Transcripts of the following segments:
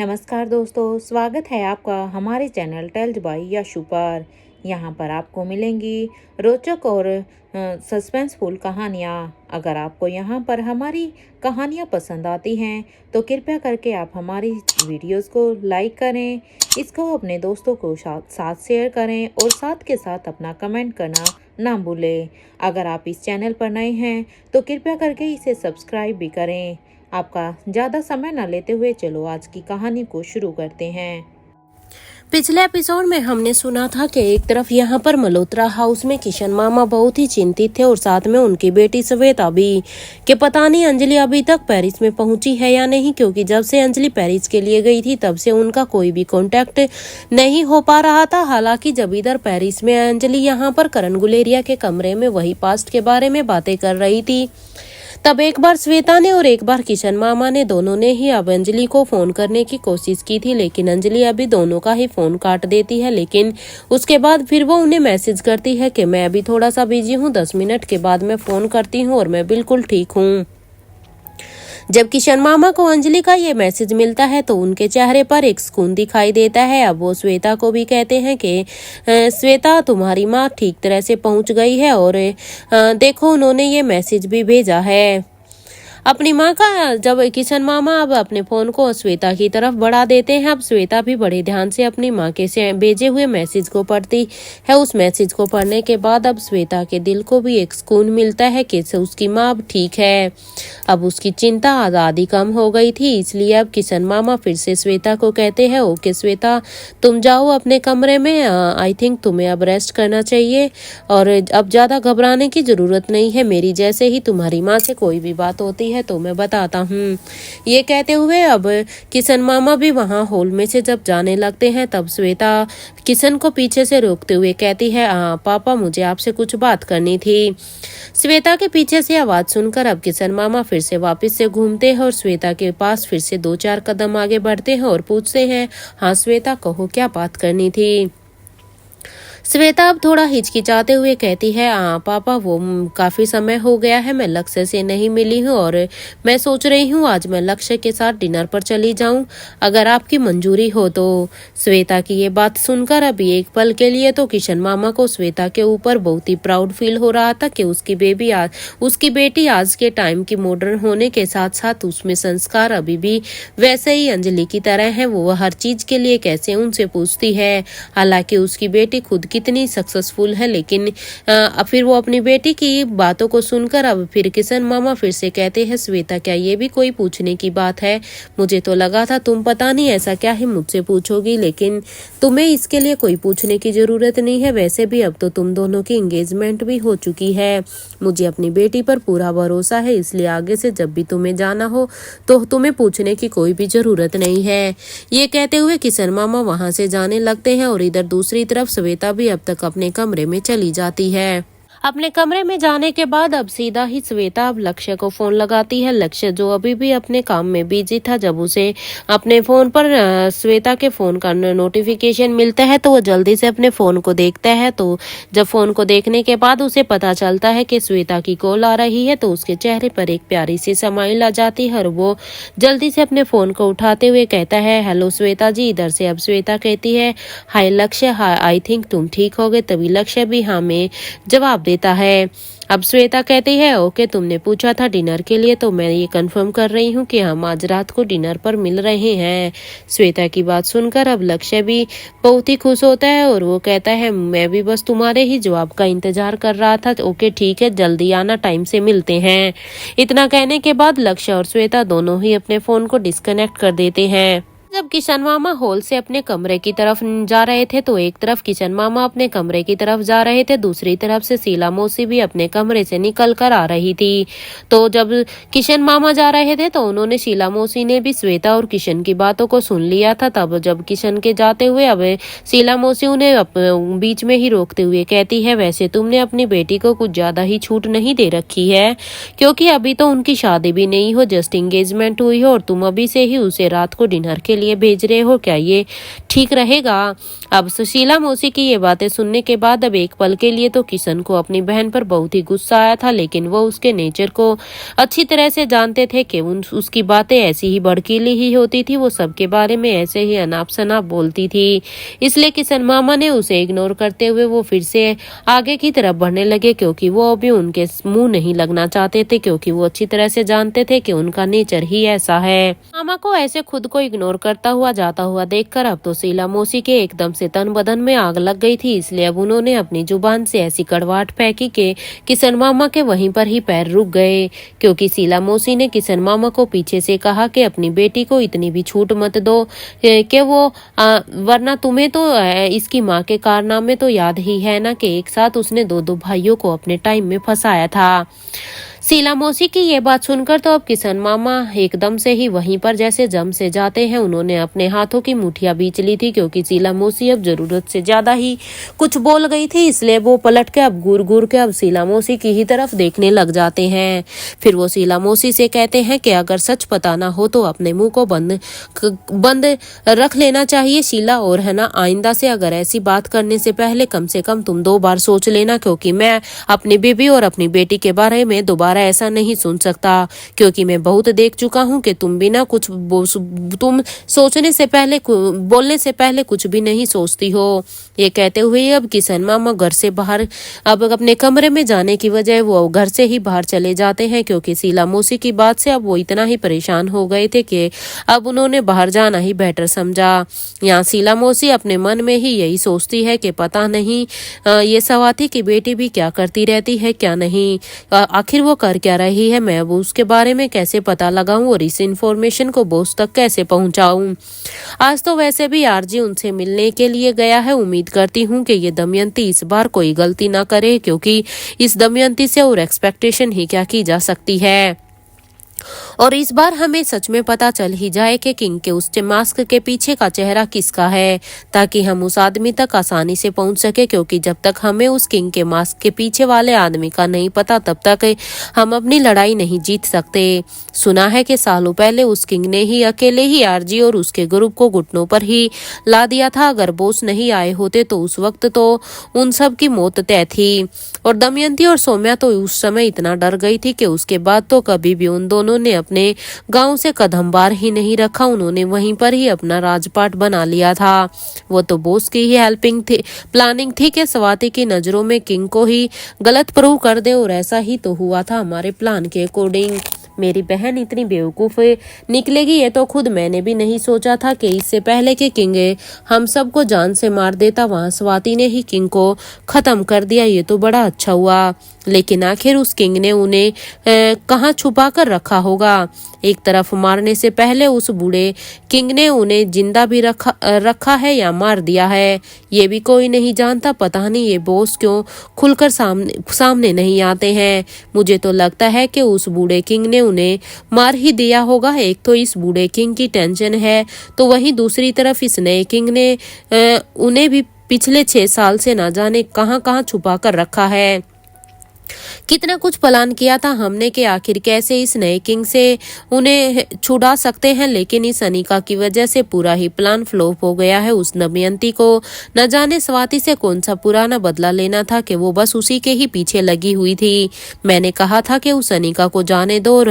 नमस्कार दोस्तों, स्वागत है आपका हमारे चैनल टेल्स बाय यशु पर। यहाँ पर आपको मिलेंगी रोचक और सस्पेंसफुल कहानियाँ। अगर आपको यहाँ पर हमारी कहानियाँ पसंद आती हैं तो कृपया करके आप हमारी वीडियोस को लाइक करें, इसको अपने दोस्तों को साथ शेयर करें और साथ के साथ अपना कमेंट करना ना भूलें। अगर आप इस चैनल पर नए हैं तो कृपया करके इसे सब्सक्राइब भी करें। आपका ज़्यादा समय न लेते हुए चलो आज की कहानी को शुरू करते हैं। पिछले एपिसोड में हमने सुना था कि एक तरफ यहाँ पर मल्होत्रा हाउस में किशन मामा बहुत ही चिंतित थे और साथ में उनकी बेटी श्वेता भी कि पता नहीं अंजलि अभी तक पेरिस में पहुंची है या नहीं, क्योंकि जब से अंजलि पेरिस के लिए गई थी तब से उनका कोई भी कांटेक्ट नहीं हो पा रहा था। हालांकि जब इधर पेरिस में अंजलि यहाँ पर करण गुलेरिया के कमरे में वही पास्ट के बारे में बातें कर रही थी, तब एक बार श्वेता ने और एक बार किशन मामा ने दोनों ने ही अब अंजलि को फोन करने की कोशिश की थी, लेकिन अंजलि अभी दोनों का ही फोन काट देती है। लेकिन उसके बाद फिर वो उन्हें मैसेज करती है कि मैं अभी थोड़ा सा बिजी हूँ, 10 मिनट के बाद मैं फोन करती हूँ और मैं बिल्कुल ठीक हूँ। जब किशन मामा को अंजलि का ये मैसेज मिलता है तो उनके चेहरे पर एक सुकून दिखाई देता है। अब वो श्वेता को भी कहते हैं कि श्वेता तुम्हारी माँ ठीक तरह से पहुंच गई है और देखो उन्होंने ये मैसेज भी भेजा है अपनी माँ का। जब किशन मामा अब अपने फोन को श्वेता की तरफ बढ़ा देते हैं, अब श्वेता भी बड़े ध्यान से अपनी माँ के से भेजे हुए मैसेज को पढ़ती है। उस मैसेज को पढ़ने के बाद अब श्वेता के दिल को भी एक सुकून मिलता है कि उसकी माँ अब ठीक है। अब उसकी चिंता आज़ादी कम हो गई थी, इसलिए अब किशन मामा फिर से श्वेता को कहते हैं ओके श्वेता तुम जाओ अपने कमरे में, आई थिंक तुम्हें अब रेस्ट करना चाहिए और अब ज़्यादा घबराने की ज़रूरत नहीं है। मेरी जैसे ही तुम्हारी माँ से कोई भी बात होती है तो मैं बताता हूँ। ये कहते हुए अब किशन मामा भी वहाँ हॉल में से जब जाने लगते हैं तब श्वेता किशन को पीछे से रोकते हुए कहती है पापा मुझे आपसे कुछ बात करनी थी। श्वेता के पीछे से आवाज सुनकर अब किशन मामा फिर से वापस से घूमते हैं और श्वेता के पास फिर से 2-4 कदम आगे बढ़ते हैं और पूछते हैं हाँ श्वेता कहो क्या बात करनी थी। श्वेता अब थोड़ा हिचकिचाते हुए कहती है पापा वो काफी समय हो गया है मैं लक्ष्य से नहीं मिली हूँ और मैं सोच रही हूँ आज मैं लक्ष्य के साथ डिनर पर चली जाऊँ, अगर आपकी मंजूरी हो तो। श्वेता की ये बात सुनकर अभी एक पल के लिए तो किशन मामा को श्वेता के ऊपर बहुत ही प्राउड फील हो रहा था कि उसकी बेटी आज के टाइम की मॉडर्न होने के साथ साथ उसमें संस्कार अभी भी वैसे ही अंजलि की तरह है। वो हर चीज के लिए कैसे उनसे पूछती है। हालांकि उसकी बेटी खुद कितनी सक्सेसफुल है, लेकिन फिर वो अपनी बेटी की बातों को सुनकर अब फिर किशन मामा फिर से कहते हैं श्वेता क्या ये भी कोई पूछने की बात है, मुझे तो लगा था तुम पता नहीं ऐसा क्या ही मुझसे पूछोगी, लेकिन तुम्हें इसके लिए कोई पूछने की जरूरत नहीं है। वैसे भी अब तो तुम दोनों की एंगेजमेंट भी हो चुकी है। मुझे अपनी बेटी पर पूरा भरोसा है, इसलिए आगे से जब भी तुम्हें जाना हो तो तुम्हें पूछने की कोई भी जरूरत नहीं है। ये कहते हुए किशन मामा वहां से जाने लगते हैं और इधर दूसरी तरफ श्वेता भी अब तक अपने कमरे में चली जाती है। अपने कमरे में जाने के बाद अब सीधा ही श्वेता अब लक्ष्य को फोन लगाती है। लक्ष्य जो अभी भी अपने काम में बिजी था, जब उसे अपने फोन पर श्वेता के फोन का नोटिफिकेशन मिलता है तो वो जल्दी से अपने फोन को देखता है। तो जब फोन को देखने के बाद उसे पता चलता है कि श्वेता की कॉल आ रही है तो उसके चेहरे पर एक प्यारी सी स्माइल आ जाती है और वो जल्दी से अपने फोन को उठाते हुए कहता है हेलो श्वेता जी। इधर से अब श्वेता कहती है हाय लक्ष्य, हाय आई थिंक तुम ठीक हो गए। तभी लक्ष्य भी हाँ में जवाब देता है। अब श्वेता कहती है ओके तुमने पूछा था डिनर के लिए तो मैं ये कंफर्म कर रही हूँ कि हम आज रात को डिनर पर मिल रहे हैं। श्वेता की बात सुनकर अब लक्ष्य भी बहुत ही खुश होता है और वो कहता है मैं भी बस तुम्हारे ही जवाब का इंतजार कर रहा था। ओके ठीक है जल्दी आना, टाइम से मिलते हैं। इतना कहने के बाद लक्ष्य और श्वेता दोनों ही अपने फोन को डिस्कनेक्ट कर देते हैं। जब किशन मामा हॉल से अपने कमरे की तरफ जा रहे थे तो एक तरफ किशन मामा अपने कमरे की तरफ जा रहे थे, दूसरी तरफ से शीला मौसी भी अपने कमरे से निकल कर आ रही थी। तो जब किशन मामा जा रहे थे तो उन्होंने शीला मौसी ने भी श्वेता और किशन की बातों को सुन लिया था। तब जब किशन के जाते हुए अब शीला मौसी उन्हें बीच में ही रोकते हुए कहती है वैसे तुमने अपनी बेटी को कुछ ज्यादा ही छूट नहीं दे रखी है, क्योंकि अभी तो उनकी शादी भी नहीं हो, जस्ट एंगेजमेंट हुई हो और तुम अभी से ही उसे रात को डिनर के लिए लिए भेज रहे हो, क्या ये ठीक रहेगा? अब सुशीला मौसी की ये बातें सुनने के बाद अब एक पल के लिए तो किशन को अपनी बहन पर बहुत ही गुस्सा आया था, लेकिन वो उसके नेचर को अच्छी तरह से जानते थे कि उसकी बातें ऐसी ही भड़कीली ही होती थी। वो सबके बारे में ऐसे ही अनाप शनाप बोलती थी। इसलिए किशन मामा ने उसे इग्नोर करते हुए वो फिर से आगे की तरफ बढ़ने लगे, क्योंकि वो अभी उनके मुंह नहीं लगना चाहते थे, क्योंकि वो अच्छी तरह से जानते थे कि उनका नेचर ही ऐसा है। मामा को ऐसे खुद को इग्नोर करता हुआ जाता हुआ देखकर अब तो शीला मौसी के एकदम से तन बदन में आग लग गई थी। इसलिए अब उन्होंने अपनी जुबान से ऐसी कड़वाहट फेंकी कि किशन मामा के वहीं पर ही पैर रुक गए, क्योंकि शीला मौसी ने किशन मामा को पीछे से कहा कि अपनी बेटी को इतनी भी छूट मत दो कि वो वरना तुम्हें तो इसकी माँ के कारनामे तो याद ही है ना कि एक साथ उसने दो भाइयों को अपने टाइम में फंसाया था। शीला मौसी की ये बात सुनकर तो अब किशन मामा एकदम से ही वहीं पर जैसे जम से जाते हैं। उन्होंने अपने हाथों की मुठियां बींच ली थी, क्योंकि शीला मौसी अब जरूरत से ज्यादा ही कुछ बोल गई थी। इसलिए वो पलट के अब घूर घूर के अब शीला मौसी की ही तरफ देखने लग जाते हैं। फिर वो शीला मौसी से कहते हैं कि अगर सच पता ना हो तो अपने मुंह को बंद रख लेना चाहिए शीला, और है ना आइंदा से अगर ऐसी बात करने से पहले कम से कम तुम 2 बार सोच लेना, क्योंकि मैं अपनी बीबी और अपनी बेटी के बारे में दोबारा ऐसा नहीं सुन सकता, क्योंकि मैं बहुत देख चुका हूं कि तुम बिना कुछ तुम सोचने से पहले बोलने से पहले कुछ भी नहीं सोचती हो। ये कहते हुए अब किशन मामा घर से बाहर अब अपने कमरे में जाने की वजह वो घर से ही बाहर चले जाते हैं, क्योंकि शीला मौसी की बात से अब वो इतना ही परेशान हो गए थे कि अब उन्होंने बाहर जाना ही बेटर समझा। यहाँ शीला मौसी अपने मन में ही यही सोचती है कि पता नहीं ये सवाती की बेटी भी क्या करती रहती है क्या नहीं, आखिर वो कर क्या रही है, मैं अब उसके बारे में कैसे पता लगाऊं और इस इंफॉर्मेशन को बॉस तक कैसे पहुंचाऊं। आज तो वैसे भी आरजी उनसे मिलने के लिए गया है। उम्मीद करती हूं कि ये दमयंती इस बार कोई गलती ना करे, क्योंकि इस दमयंती से और एक्सपेक्टेशन ही क्या की जा सकती है। और इस बार हमें सच में पता चल ही जाए कि किंग के उस मास्क के पीछे का चेहरा किसका है, ताकि हम उस आदमी तक आसानी से पहुंच सके, क्योंकि जब तक हमें उस किंग के मास्क के पीछे वाले आदमी का नहीं पता तब तक हम अपनी लड़ाई नहीं जीत सकते। सुना है कि सालों पहले उस किंग ने ही अकेले ही आरजी और उसके ग्रुप को घुटनों पर ही ला दिया था। अगर बोस नहीं आए होते तो उस वक्त तो उन सब की मौत तय थी। और दमयंती और सौम्या तो उस समय इतना डर गई थी कि उसके बाद तो कभी भी उन दोनों ने अपने गांव से कदम बार ही नहीं रखा। उन्होंने वहीं पर ही अपना राजपाट बना लिया था। वो तो बोस की ही हेल्पिंग थी, प्लानिंग थी कि स्वाति की नजरों में किंग को ही गलत प्रूव कर दे, और ऐसा ही तो हुआ था हमारे प्लान के अकॉर्डिंग। मेरी बहन इतनी बेवकूफ निकलेगी ये तो खुद मैंने भी नहीं सोचा था कि इससे पहले कि किंग हम सबको जान से मार देता, वहां स्वाति ने ही किंग को खत्म कर दिया। ये तो बड़ा अच्छा हुआ, लेकिन आखिर उस किंग ने उन्हें कहाँ छुपा कर रखा होगा। एक तरफ मारने से पहले उस बूढ़े किंग ने उन्हें जिंदा भी रखा है या मार दिया है, ये भी कोई नहीं जानता। पता नहीं ये बॉस क्यों खुलकर सामने नहीं आते हैं। मुझे तो लगता है कि उस बूढ़े किंग ने उन्हें मार ही दिया होगा। एक तो इस बूढ़े किंग की टेंशन है, तो वहीं दूसरी तरफ इस नए किंग ने उन्हें भी पिछले 6 साल से ना जाने कहां कहां छुपा कर रखा है। कितना कुछ प्लान किया था हमने कि आखिर कैसे इस नए किंग से उन्हें छुड़ा सकते हैं, लेकिन इस अनिका की वजह से पूरा ही प्लान फ्लॉप हो गया है। उस दमयंती को न जाने स्वाति से कौन सा पुराना बदला लेना था कि वो बस उसी के ही पीछे लगी हुई थी। मैंने कहा था कि उस अनिका को जाने दो और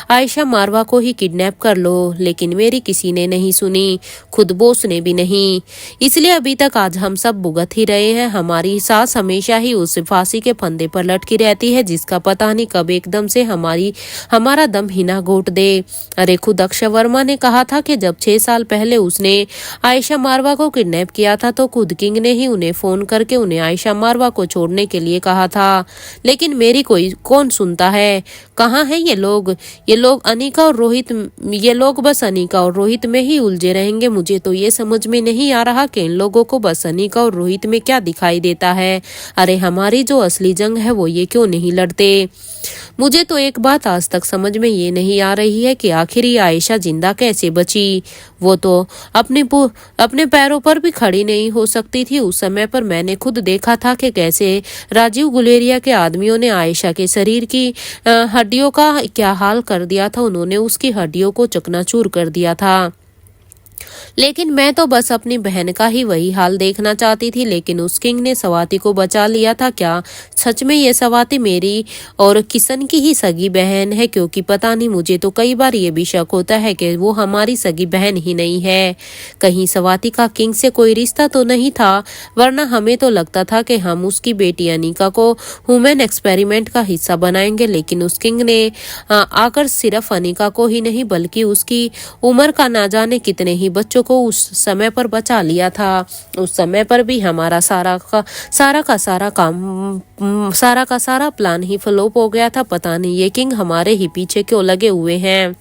आयशा मारवा को ही किडनैप कर लो, लेकिन मेरी किसी ने नहीं सुनी, खुद बोस ने भी नहीं। इसलिए अभी तक आज हम सब भुगत ही रहे हैं। हमारी सास हमेशा ही उस फांसी के फंदे पर लटकी रहती है, जिसका पता नहीं कब एकदम से हमारा दम ही ना घोट दे। अरे खुद अक्षय वर्मा ने कहा था कि जब 6 साल पहले उसने आयशा मारवा को किडनैप किया था तो खुद किंग ने ही उन्हें फोन करके उन्हें आयशा मारवा को छोड़ने के लिए कहा था, लेकिन मेरी कोई कौन सुनता है। कहाँ है ये लोग अनिका और रोहित, ये लोग बस अनिका और रोहित में ही उलझे रहेंगे। मुझे तो ये समझ में नहीं आ रहा कि इन लोगों को बस अनिका और रोहित में क्या दिखाई देता है। अरे हमारी जो असली जंग है वो ये क्यों नहीं लड़ते। मुझे तो एक बात आज तक समझ में ये नहीं आ रही है कि आखिर ये आयशा जिंदा कैसे बची। वो तो अपने पैरों पर भी खड़ी नहीं हो सकती थी। उस समय पर मैंने खुद देखा था कि कैसे राजीव गुलेरिया के आदमियों ने आयशा के शरीर की हड्डियों का क्या हाल कर दिया था। उन्होंने उसकी हड्डियों को चकनाचूर कर दिया था। लेकिन मैं तो बस अपनी बहन का ही वही हाल देखना चाहती थी। लेकिन उस किंग ने स्वाति को बचा लिया था। क्या सच में ये स्वाति मेरी और किशन की ही सगी बहन है? क्योंकि पता नहीं, मुझे तो कई बार ये भी शक होता है कि वो हमारी सगी बहन ही नहीं है। कहीं स्वाति का किंग से कोई रिश्ता तो नहीं था, वरना हमें तो लगता था कि हम उसकी बेटी अनिका को ह्यूमन एक्सपेरिमेंट का हिस्सा बनाएंगे। लेकिन उस किंग ने आकर सिर्फ अनिका को ही नहीं बल्कि उसकी उम्र का ना जाने कितने ही बच्चों को उस समय पर बचा लिया था। उस समय पर भी हमारा सारा का सारा प्लान ही फ्लॉप हो गया था। पता नहीं ये किंग हमारे ही पीछे क्यों लगे हुए हैं।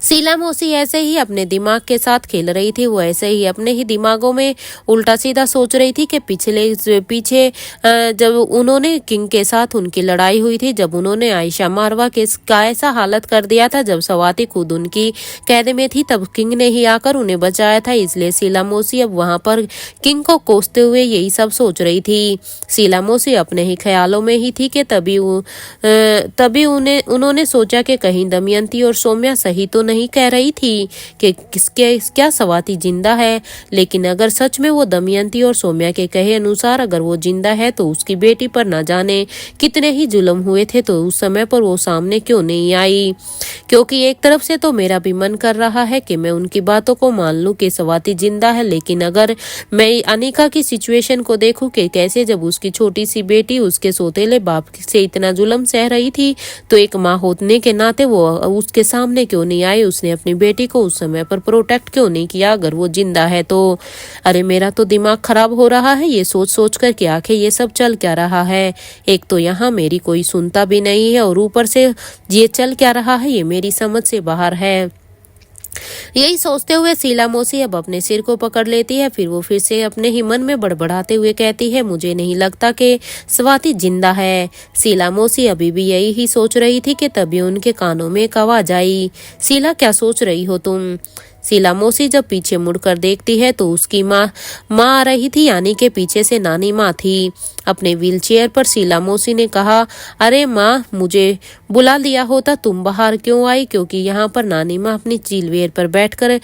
शीला मौसी ऐसे ही अपने दिमाग के साथ खेल रही थी। वो ऐसे ही अपने ही दिमागों में उल्टा सीधा सोच रही थी कि पीछे जब उन्होंने किंग के साथ उनकी लड़ाई हुई थी, जब उन्होंने आयशा मारवा के का ऐसा हालत कर दिया था, जब स्वाति खुद उनकी कैद में थी, तब किंग ने ही आकर उन्हें बचाया था। इसलिए शीला मौसी अब वहां पर किंग को कोसते हुए यही सब सोच रही थी। शीला मौसी अपने ही ख्यालों में ही थी कि तभी उन्होंने सोचा कि कहीं दमयंती और सौम्या सही तो नहीं कह रही थी कि क्या स्वाति जिंदा है। लेकिन अगर सच में वो दमयंती और सौम्या के कहे अनुसार अगर वो जिंदा है तो उसकी बेटी पर न जाने कितने ही जुल्म हुए थे, तो उस समय पर वो सामने क्यों नहीं आई? क्योंकि एक तरफ से तो मेरा भी मन कर रहा है कि मैं उनकी बातों को मान लूं कि स्वाति जिंदा है, लेकिन अगर मैं अनिका की सिचुएशन को देखूं कि कैसे जब उसकी छोटी सी बेटी उसके सौतेले बाप से इतना जुल्म सह रही थी, तो एक माँ होने के नाते वो उसके सामने क्यों नहीं आई? उसने अपनी बेटी को उस समय पर प्रोटेक्ट क्यों नहीं किया अगर वो जिंदा है तो? अरे मेरा तो दिमाग खराब हो रहा है ये सोच सोच कर कि आखिर ये सब चल क्या रहा है। एक तो यहाँ मेरी कोई सुनता भी नहीं है और ऊपर से ये चल क्या रहा है ये मेरी समझ से बाहर है। यही सोचते हुए शीला मौसी अब अपने सिर को पकड़ लेती है। फिर वो फिर से अपने ही मन में बड़बड़ाते हुए कहती है, मुझे नहीं लगता कि स्वाति जिंदा है। शीला मौसी अभी भी यही ही सोच रही थी कि तभी उनके कानों में एक आवाज आई, शीला क्या सोच रही हो तुम? शीला मौसी जब पीछे मुड़कर देखती है तो उसकी माँ आ रही थी, यानी के पीछे से नानी माँ थी। अपने व्हीलचेयर पर शीला मौसी ने कहा, अरे माँ मुझे बुला लिया होता, तुम बाहर क्यों आई? क्योंकि यहाँ पर नानी माँ अपनी व्हीलचेयर पर बैठकर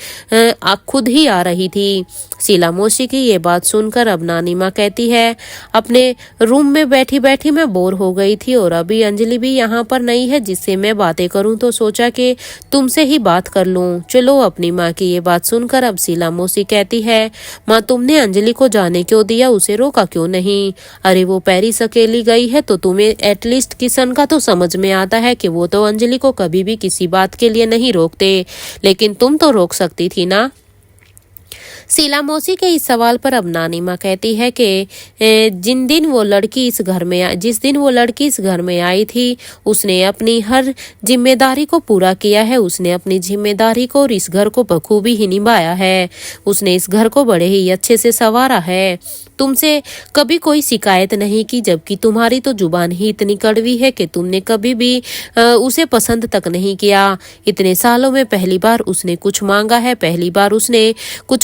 खुद ही आ रही थी। शीला मौसी की ये बात सुनकर अब नानी माँ कहती है, अपने रूम में बैठी बैठी मैं बोर हो गई थी और अभी अंजलि भी यहाँ पर नहीं है जिससे मैं बातें करूँ, तो सोचा कि तुमसे ही बात कर लूँ। चलो। अपनी माँ की ये बात सुनकर अब शीला मौसी कहती है, माँ तुमने अंजलि को जाने क्यों दिया? उसे रोका क्यों नहीं? अरे वो पेरिस अकेली गई है तो तुम्हें एटलीस्ट किशन का तो समझ में आता है कि वो तो अंजलि को कभी भी किसी बात के लिए नहीं रोकते, लेकिन तुम तो रोक सकती थी ना। शीला मौसी के इस सवाल पर अब नानी माँ कहती है कि जिस दिन वो लड़की इस घर में आई थी उसने अपनी हर जिम्मेदारी को पूरा किया है। उसने अपनी जिम्मेदारी को और इस घर को बखूबी ही निभाया है। उसने इस घर को बड़े ही अच्छे से संवारा है। तुमसे कभी कोई शिकायत नहीं की, जबकि तुम्हारी तो जुबान ही इतनी कड़वी है कि तुमने कभी भी उसे पसंद तक नहीं किया। इतने सालों में पहली बार उसने कुछ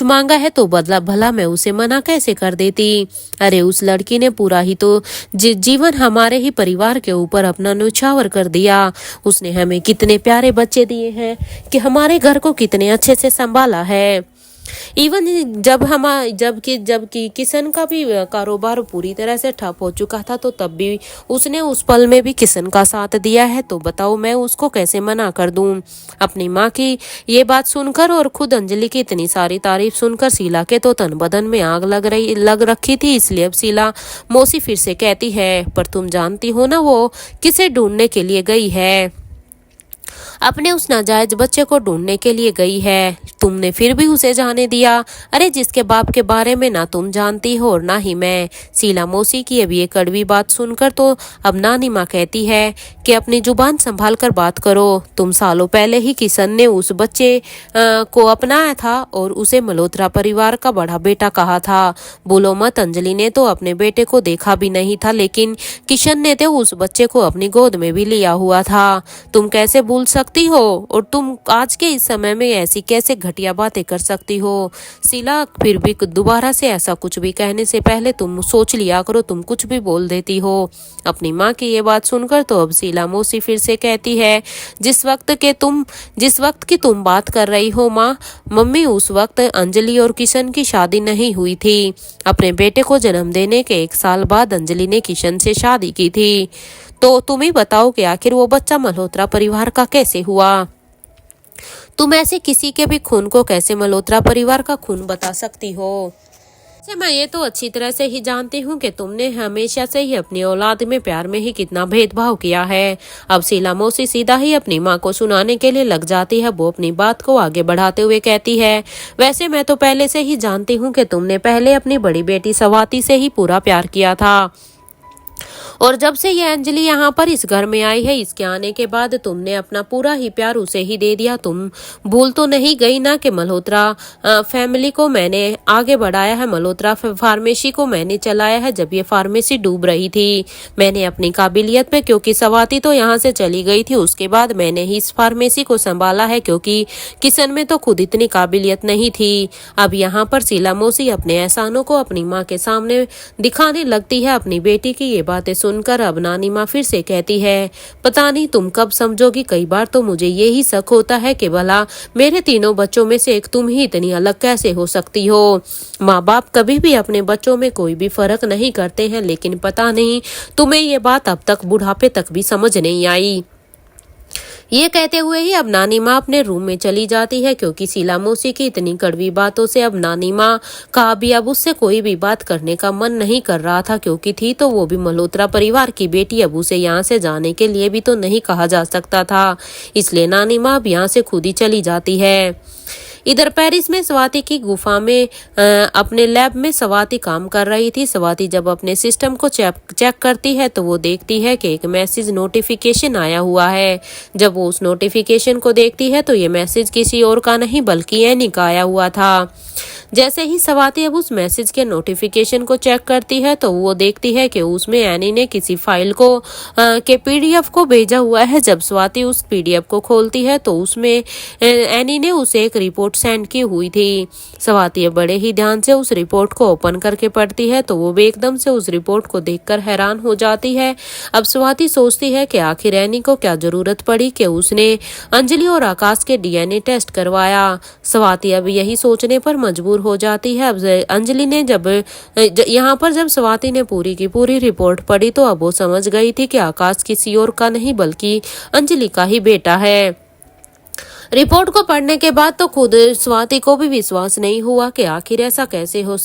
मांगा है तो बदला भला मैं उसे मना कैसे कर देती? अरे उस लड़की ने पूरा ही तो जीवन हमारे ही परिवार के ऊपर अपना न्यौछावर कर दिया। उसने हमें कितने प्यारे बच्चे दिए हैं कि हमारे घर को कितने अच्छे से संभाला है। इवन जबकि किशन का भी कारोबार पूरी तरह से ठप हो चुका था, तो तब भी उसने उस पल में भी किशन का साथ दिया है। तो बताओ मैं उसको कैसे मना कर दूं? अपनी माँ की ये बात सुनकर और खुद अंजलि की इतनी सारी तारीफ सुनकर शीला के तो तन बदन में आग लग रखी थी। इसलिए अब शीला मौसी फिर से कहती है, पर तुम जानती हो ना वो किसे ढूंढने के लिए गई है? अपने उस नाजायज बच्चे को ढूंढने के लिए गई है। तुमने फिर भी उसे जाने दिया। अरे जिसके बाप के बारे में ना तुम जानती हो और ना ही मैं। शीला मौसी की अब ये कड़वी बात सुनकर तो अब नानी माँ कहती है कि अपनी जुबान संभाल कर बात करो। तुम सालों पहले ही किशन ने उस बच्चे को अपनाया था और उसे मल्होत्रा परिवार का बड़ा बेटा कहा था। बोलो मत, अंजलि ने तो अपने बेटे को देखा भी नहीं था, लेकिन किशन ने तो उस बच्चे को अपनी गोद में भी लिया हुआ था। तुम कैसे भूल सकते सकती हो और तुम आज के इस समय में ऐसी कैसे घटिया बातें कर सकती हो। शीला, फिर भी दोबारा से ऐसा कुछ भी कहने से पहले तुम सोच लिया करो, तुम कुछ भी बोल देती हो। अपनी माँ की ये बात सुनकर तो अब शीला मौसी फिर से कहती है, जिस वक्त की तुम बात कर रही हो माँ, मम्मी, उस वक्त अंजलि और किशन की शादी नहीं हुई थी। अपने बेटे को जन्म देने के 1 साल बाद अंजलि ने किशन से शादी की थी। तो तुम ही बताओ कि आखिर वो बच्चा मल्होत्रा परिवार का कैसे हुआ। तुम ऐसे किसी के भी खून को कैसे मल्होत्रा परिवार का खून बता सकती हो। मैं ये तो अच्छी तरह से ही जानती हूँ कि तुमने हमेशा से ही अपनी औलाद में प्यार में ही कितना भेदभाव किया है। अब शीला मौसी सीधा ही अपनी माँ को सुनाने के लिए लग जाती है। वो अपनी बात को आगे बढ़ाते हुए कहती है, वैसे मैं तो पहले से ही जानती हूँ कि तुमने पहले अपनी बड़ी बेटी स्वाति से ही पूरा प्यार किया था, और जब से ये अंजलि यहाँ पर इस घर में आई है, इसके आने के बाद तुमने अपना पूरा ही प्यार उसे ही दे दिया। तुम भूल तो नहीं गई ना कि मल्होत्रा फैमिली को मैंने आगे बढ़ाया है, मल्होत्रा फार्मेसी को मैंने चलाया है जब ये फार्मेसी डूब रही थी। मैंने अपनी काबिलियत पे, क्योंकि स्वाति तो यहाँ से चली गई थी, उसके बाद मैंने ही इस फार्मेसी को संभाला है, क्योंकि किशन में तो खुद इतनी काबिलियत नहीं थी। अब यहाँ पर शीला मौसी अपने एहसानों को अपनी माँ के सामने दिखाने लगती है। अपनी बेटी की ये बातें सुनकर अब नानी माँ फिर से कहती है, पता नहीं तुम कब समझोगी। कई बार तो मुझे यही शक होता है कि भला मेरे तीनों बच्चों में से एक तुम ही इतनी अलग कैसे हो सकती हो। माँ बाप कभी भी अपने बच्चों में कोई भी फर्क नहीं करते हैं, लेकिन पता नहीं तुम्हें ये बात अब तक बुढ़ापे तक भी समझ नहीं आई। ये कहते हुए ही अब नानी माँ अपने रूम में चली जाती है, क्योंकि शीला मौसी की इतनी कड़वी बातों से अब नानी माँ का भी अब उससे कोई भी बात करने का मन नहीं कर रहा था, क्योंकि थी तो वो भी मल्होत्रा परिवार की बेटी। अब उसे यहाँ से जाने के लिए भी तो नहीं कहा जा सकता था, इसलिए नानी माँ अब यहाँ से खुद ही चली जाती है। इधर पेरिस में स्वाति की गुफा में अपने लैब में स्वाति काम कर रही थी। स्वाति जब अपने सिस्टम को चेक करती है तो वो देखती है कि एक मैसेज नोटिफिकेशन आया हुआ है। जब वो उस नोटिफिकेशन को देखती है तो ये मैसेज किसी और का नहीं बल्कि एनी का आया हुआ था। जैसे ही स्वाति अब उस मैसेज के नोटिफिकेशन को चेक करती है तो वो देखती है कि उसमें एनी ने किसी फाइल को के पीडीएफ को भेजा हुआ है। जब स्वाति उस पीडीएफ को खोलती है तो उसमें एनी ने उसे एक रिपोर्ट सेंड की हुई थी। स्वाति बड़े ही ध्यान से उस रिपोर्ट को ओपन करके पढ़ती है तो वो एकदम से उस रिपोर्ट को देखकर हैरान हो जाती है। अब स्वाति सोचती है कि आखिर एनी को क्या जरूरत पड़ी कि उसने अंजलि और आकाश के डीएनए टेस्ट करवाया। स्वाति अब यही सोचने पर मजबूर हो जाती है। अब अंजलि ने जब स्वाति ने पूरी की पूरी रिपोर्ट पढ़ी तो अब वो समझ गई थी कि आकाश किसी और का नहीं बल्कि अंजलि का ही बेटा है। रिपोर्ट को पढ़ने के बाद तो खुद स्वाति को भी विश्वास नहीं हुआ कि आखिर ऐसा कैसे हो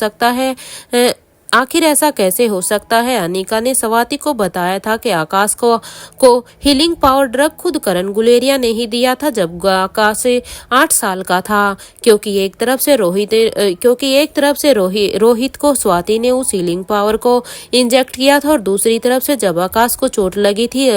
सकता है। अनिका ने स्वाति को बताया था कि आकाश को हीलिंग पावर ड्रग खुद करण गुलेरिया ने ही दिया था जब आकाश 8 साल का था, क्योंकि एक तरफ से रोहित को स्वाति ने उस हीलिंग पावर को इंजेक्ट किया था, और दूसरी तरफ से जब आकाश को चोट लगी थी,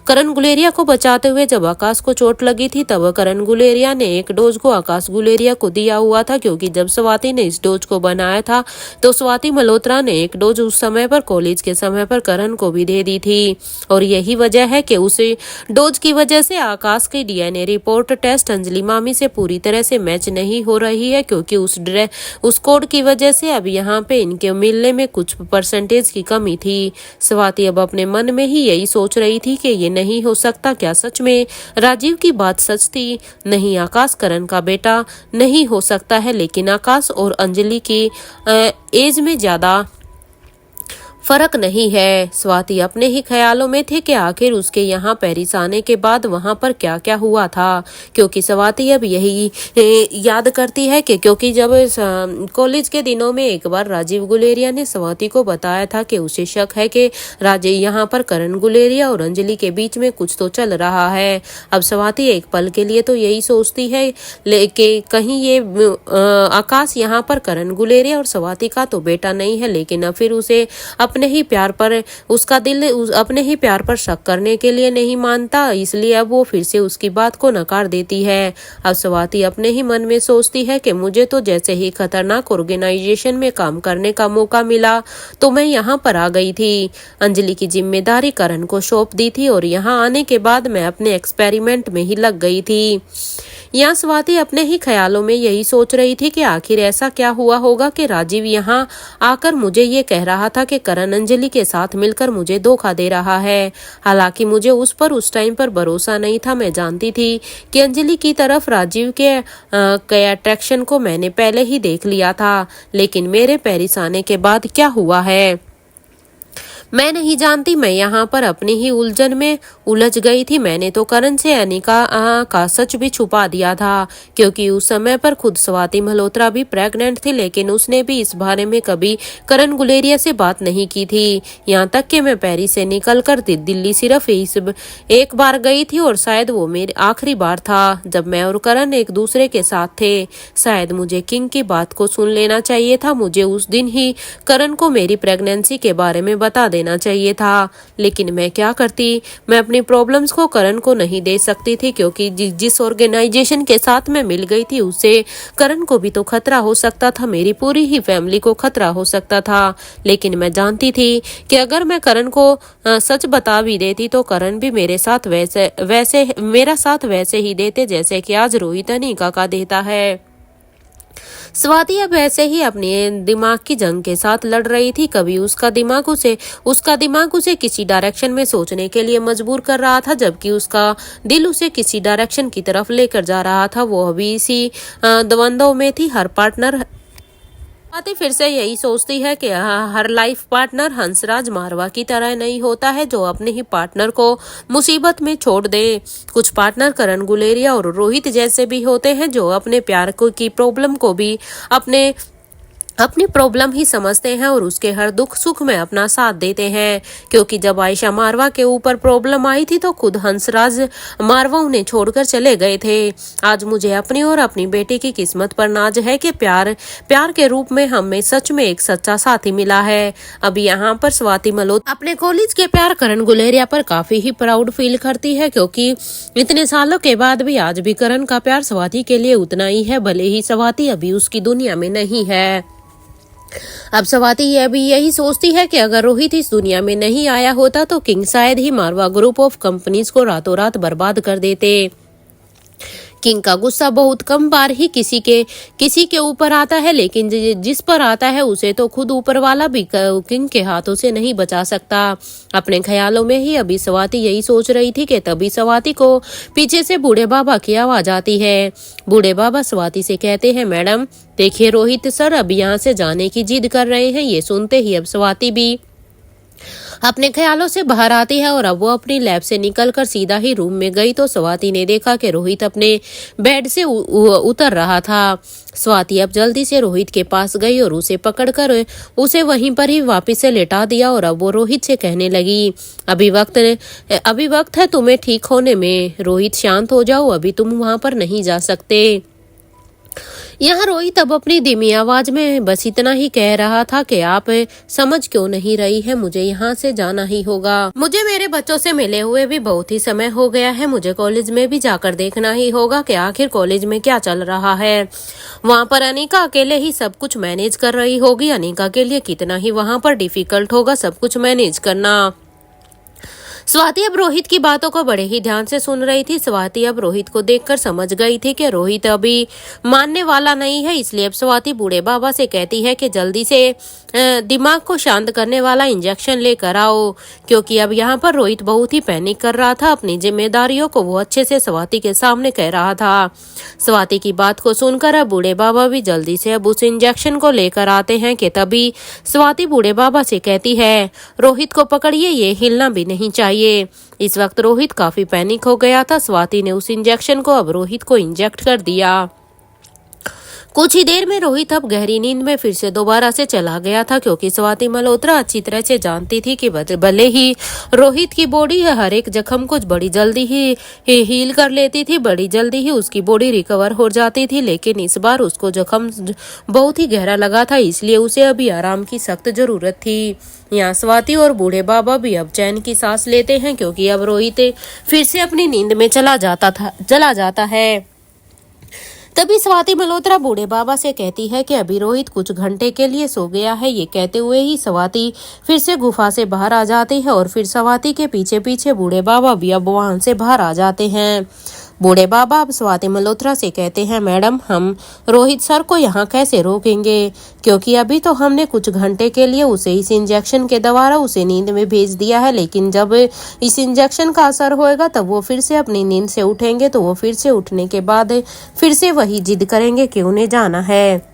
करण गुलेरिया को बचाते हुए जब आकाश को चोट लगी थी तब करण गुलेरिया ने एक डोज को आकाश गुलेरिया को दिया हुआ था, क्योंकि जब स्वाति ने इस डोज को बनाया था तो स्वाति मल्होत्रा ने एक डोज उस समय पर कॉलेज के समय पर करण को भी दे दी थी। और यही वजह है कि उसे डोज की वजह से आकाश की डीएनए रिपोर्ट टेस्ट अंजलि मामी से पूरी तरह से मैच नहीं हो रही है, क्योंकि उस कोड की वजह से अब यहाँ पे इनके मिलने में कुछ परसेंटेज की कमी थी। स्वाति अब अपने मन में ही यही सोच रही थी कि ये नहीं हो सकता। क्या सच में राजीव की बात सच थी? नहीं, आकाश करण का बेटा नहीं हो सकता है, लेकिन आकाश और अंजलि की एज में ज्यादा फर्क नहीं है। स्वाति अपने ही ख्यालों में थे कि आखिर उसके यहाँ पेरिस आने के बाद वहां पर क्या क्या हुआ था, क्योंकि स्वाति अब यही याद करती है कि क्योंकि जब कॉलेज के दिनों में एक बार राजीव गुलेरिया ने स्वाति को बताया था कि उसे शक है कि राजीव यहाँ पर करण गुलेरिया और अंजलि के बीच में कुछ तो चल रहा है। अब स्वाति एक पल के लिए तो यही सोचती है कि कहीं ये आकाश यहाँ पर करण गुलेरिया और स्वाति का तो बेटा नहीं है, लेकिन अब फिर उसे अपने ही प्यार पर अपने ही प्यार पर शक करने के लिए नहीं मानता, इसलिए अब वो फिर से उसकी बात को नकार देती है। अब स्वाति अपने ही मन में सोचती है कि मुझे तो जैसे ही खतरनाक ऑर्गेनाइजेशन में काम करने का मौका मिला तो मैं यहाँ पर आ गई थी। अंजलि की जिम्मेदारी करण को सौंप दी थी और यहाँ आने के बाद मैं अपने एक्सपेरिमेंट में ही लग गई थी। यहाँ स्वाति अपने ही ख्यालों में यही सोच रही थी कि आखिर ऐसा क्या हुआ होगा कि राजीव यहाँ आकर मुझे ये कह रहा था कि करण अंजलि के साथ मिलकर मुझे धोखा दे रहा है। हालांकि मुझे उस टाइम पर भरोसा नहीं था। मैं जानती थी कि अंजलि की तरफ राजीव के अट्रैक्शन को मैंने पहले ही देख लिया था, लेकिन मेरे पेरिस आने के बाद क्या हुआ है मैं नहीं जानती। मैं यहाँ पर अपनी ही उलझन में उलझ गई थी। मैंने तो करण से अनिका का सच भी छुपा दिया था, क्योंकि उस समय पर खुद स्वाति मल्होत्रा भी प्रेग्नेंट थी, लेकिन उसने भी इस बारे में कभी करण गुलेरिया से बात नहीं की थी। यहाँ तक कि मैं पेरिस से निकलकर दिल्ली सिर्फ एक बार गई थी और शायद वो मेरी आखिरी बार था जब मैं और करण एक दूसरे के साथ थे। शायद मुझे किंग की बात को सुन लेना चाहिए था। मुझे उस दिन ही करण को मेरी प्रेगनेंसी के बारे में बता देना चाहिए था, लेकिन मैं क्या करती। मैं अपनी प्रॉब्लम्स को करण को नहीं दे सकती थी, क्योंकि जिस ऑर्गेनाइजेशन के साथ मैं मिल गई थी उससे करण को भी तो खतरा हो सकता था, मेरी पूरी ही फैमिली को खतरा हो सकता था। लेकिन मैं जानती थी कि अगर मैं करण को सच बता भी देती तो करण भी मेरा साथ वैसे ही देते जैसे कि आज रोहित अनिका का देता है। स्वाति अब ऐसे ही अपने दिमाग की जंग के साथ लड़ रही थी। कभी उसका दिमाग उसे किसी डायरेक्शन में सोचने के लिए मजबूर कर रहा था, जबकि उसका दिल उसे किसी डायरेक्शन की तरफ लेकर जा रहा था। वो अभी इसी द्वंद्व में थी। स्वाति फिर से यही सोचती है कि हर लाइफ पार्टनर हंसराज मारवा की तरह नहीं होता है जो अपने ही पार्टनर को मुसीबत में छोड़ दे। कुछ पार्टनर करण गुलेरिया और रोहित जैसे भी होते हैं जो अपने प्यार की प्रॉब्लम को भी अपनी प्रॉब्लम ही समझते हैं और उसके हर दुख सुख में अपना साथ देते हैं। क्योंकि जब आयशा मारवा के ऊपर प्रॉब्लम आई थी तो खुद हंसराज मारवा उन्हें छोड़कर चले गए थे। आज मुझे अपनी और अपनी बेटी की किस्मत पर नाज है कि प्यार के रूप में हमें सच में एक सच्चा साथी मिला है। अभी यहाँ पर स्वाति मल्होत्रा अपने कॉलेज के प्यार करण गुलेरिया पर काफी ही प्राउड फील करती है, क्योंकि इतने सालों के बाद भी आज भी करण का प्यार स्वाति के लिए उतना ही है, भले ही स्वाति अभी उसकी दुनिया में नहीं है। अब स्वाति अभी यही सोचती है कि अगर रोहित इस दुनिया में नहीं आया होता तो किंग शायद ही मारवा ग्रुप ऑफ कंपनीज को रातों रात बर्बाद कर देते। किंग का गुस्सा बहुत कम बार ही किसी के ऊपर आता है, लेकिन जिस पर आता है उसे तो खुद ऊपर वाला भी किंग के हाथों से नहीं बचा सकता। अपने ख्यालों में ही अभी स्वाति यही सोच रही थी कि तभी स्वाति को पीछे से बूढ़े बाबा की आवाज आती है। बूढ़े बाबा स्वाति से कहते हैं, मैडम देखिए रोहित सर अब यहाँ से जाने की जिद कर रहे हैं। ये सुनते ही अब स्वाति भी अपने ख्यालों से बाहर आती है और अब वो अपनी लैब से निकलकर सीधा ही रूम में गई तो स्वाति ने देखा कि रोहित अपने बेड से उतर रहा था। स्वाति अब जल्दी से रोहित के पास गई और उसे पकड़कर उसे वहीं पर ही वापस से लेटा दिया और अब वो रोहित से कहने लगी, अभी वक्त है तुम्हें ठीक होने में। रोहित शांत हो जाओ, अभी तुम वहां पर नहीं जा सकते। यहाँ रोहित अब अपनी धीमी आवाज में बस इतना ही कह रहा था कि आप समझ क्यों नहीं रही है, मुझे यहाँ से जाना ही होगा। मुझे मेरे बच्चों से मिले हुए भी बहुत ही समय हो गया है। मुझे कॉलेज में भी जाकर देखना ही होगा कि आखिर कॉलेज में क्या चल रहा है। वहाँ पर अनिका अकेले ही सब कुछ मैनेज कर रही होगी। अनिका के लिए कितना ही वहाँ पर डिफिकल्ट होगा सब कुछ मैनेज करना। स्वाति अब रोहित की बातों को बड़े ही ध्यान से सुन रही थी। स्वाति अब रोहित को देखकर समझ गई थी कि रोहित अभी मानने वाला नहीं है, इसलिए अब स्वाति बूढ़े बाबा से कहती है कि जल्दी से दिमाग को शांत करने वाला इंजेक्शन लेकर आओ, क्योंकि अब यहाँ पर रोहित बहुत ही पैनिक कर रहा था। अपनी जिम्मेदारियों को वो अच्छे से स्वाति के सामने कह रहा था। स्वाति की बात को सुनकर अब बूढ़े बाबा भी जल्दी से अब उस इंजेक्शन को लेकर आते हैं कि तभी स्वाति बूढ़े बाबा से कहती है, रोहित को पकड़िए, ये हिलना भी नहीं चाहिए। इस वक्त रोहित काफी पैनिक हो गया था। स्वाति ने उस इंजेक्शन को अब रोहित को इंजेक्ट कर दिया। कुछ ही देर में रोहित अब गहरी नींद में फिर से दोबारा से चला गया था, क्योंकि स्वाति मल्होत्रा अच्छी तरह से जानती थी कि भले ही रोहित की बॉडी हर एक जख्म को बड़ी जल्दी ही हील कर लेती थी, बड़ी जल्दी ही उसकी बॉडी रिकवर हो जाती थी, लेकिन इस बार उसको जख्म बहुत ही गहरा लगा था, इसलिए उसे अभी आराम की सख्त जरूरत थी। यहाँ स्वाति और बूढ़े बाबा भी अब चैन की सांस लेते हैं, क्योंकि अब रोहित फिर से अपनी नींद में चला जाता है। तभी स्वाति मल्होत्रा बूढ़े बाबा से कहती है कि अभी रोहित कुछ घंटे के लिए सो गया है। ये कहते हुए ही स्वाति फिर से गुफा से बाहर आ जाती है और फिर स्वाति के पीछे पीछे बूढ़े बाबा भी अब वहां से बाहर आ जाते हैं। बूढ़े बाबा अब स्वाति मल्होत्रा से कहते हैं, मैडम हम रोहित सर को यहाँ कैसे रोकेंगे, क्योंकि अभी तो हमने कुछ घंटे के लिए उसे इस इंजेक्शन के द्वारा उसे नींद में भेज दिया है, लेकिन जब इस इंजेक्शन का असर होएगा तब वो फिर से अपनी नींद से उठेंगे, तो वो फिर से उठने के बाद फिर से वही जिद करेंगे कि उन्हें जाना है।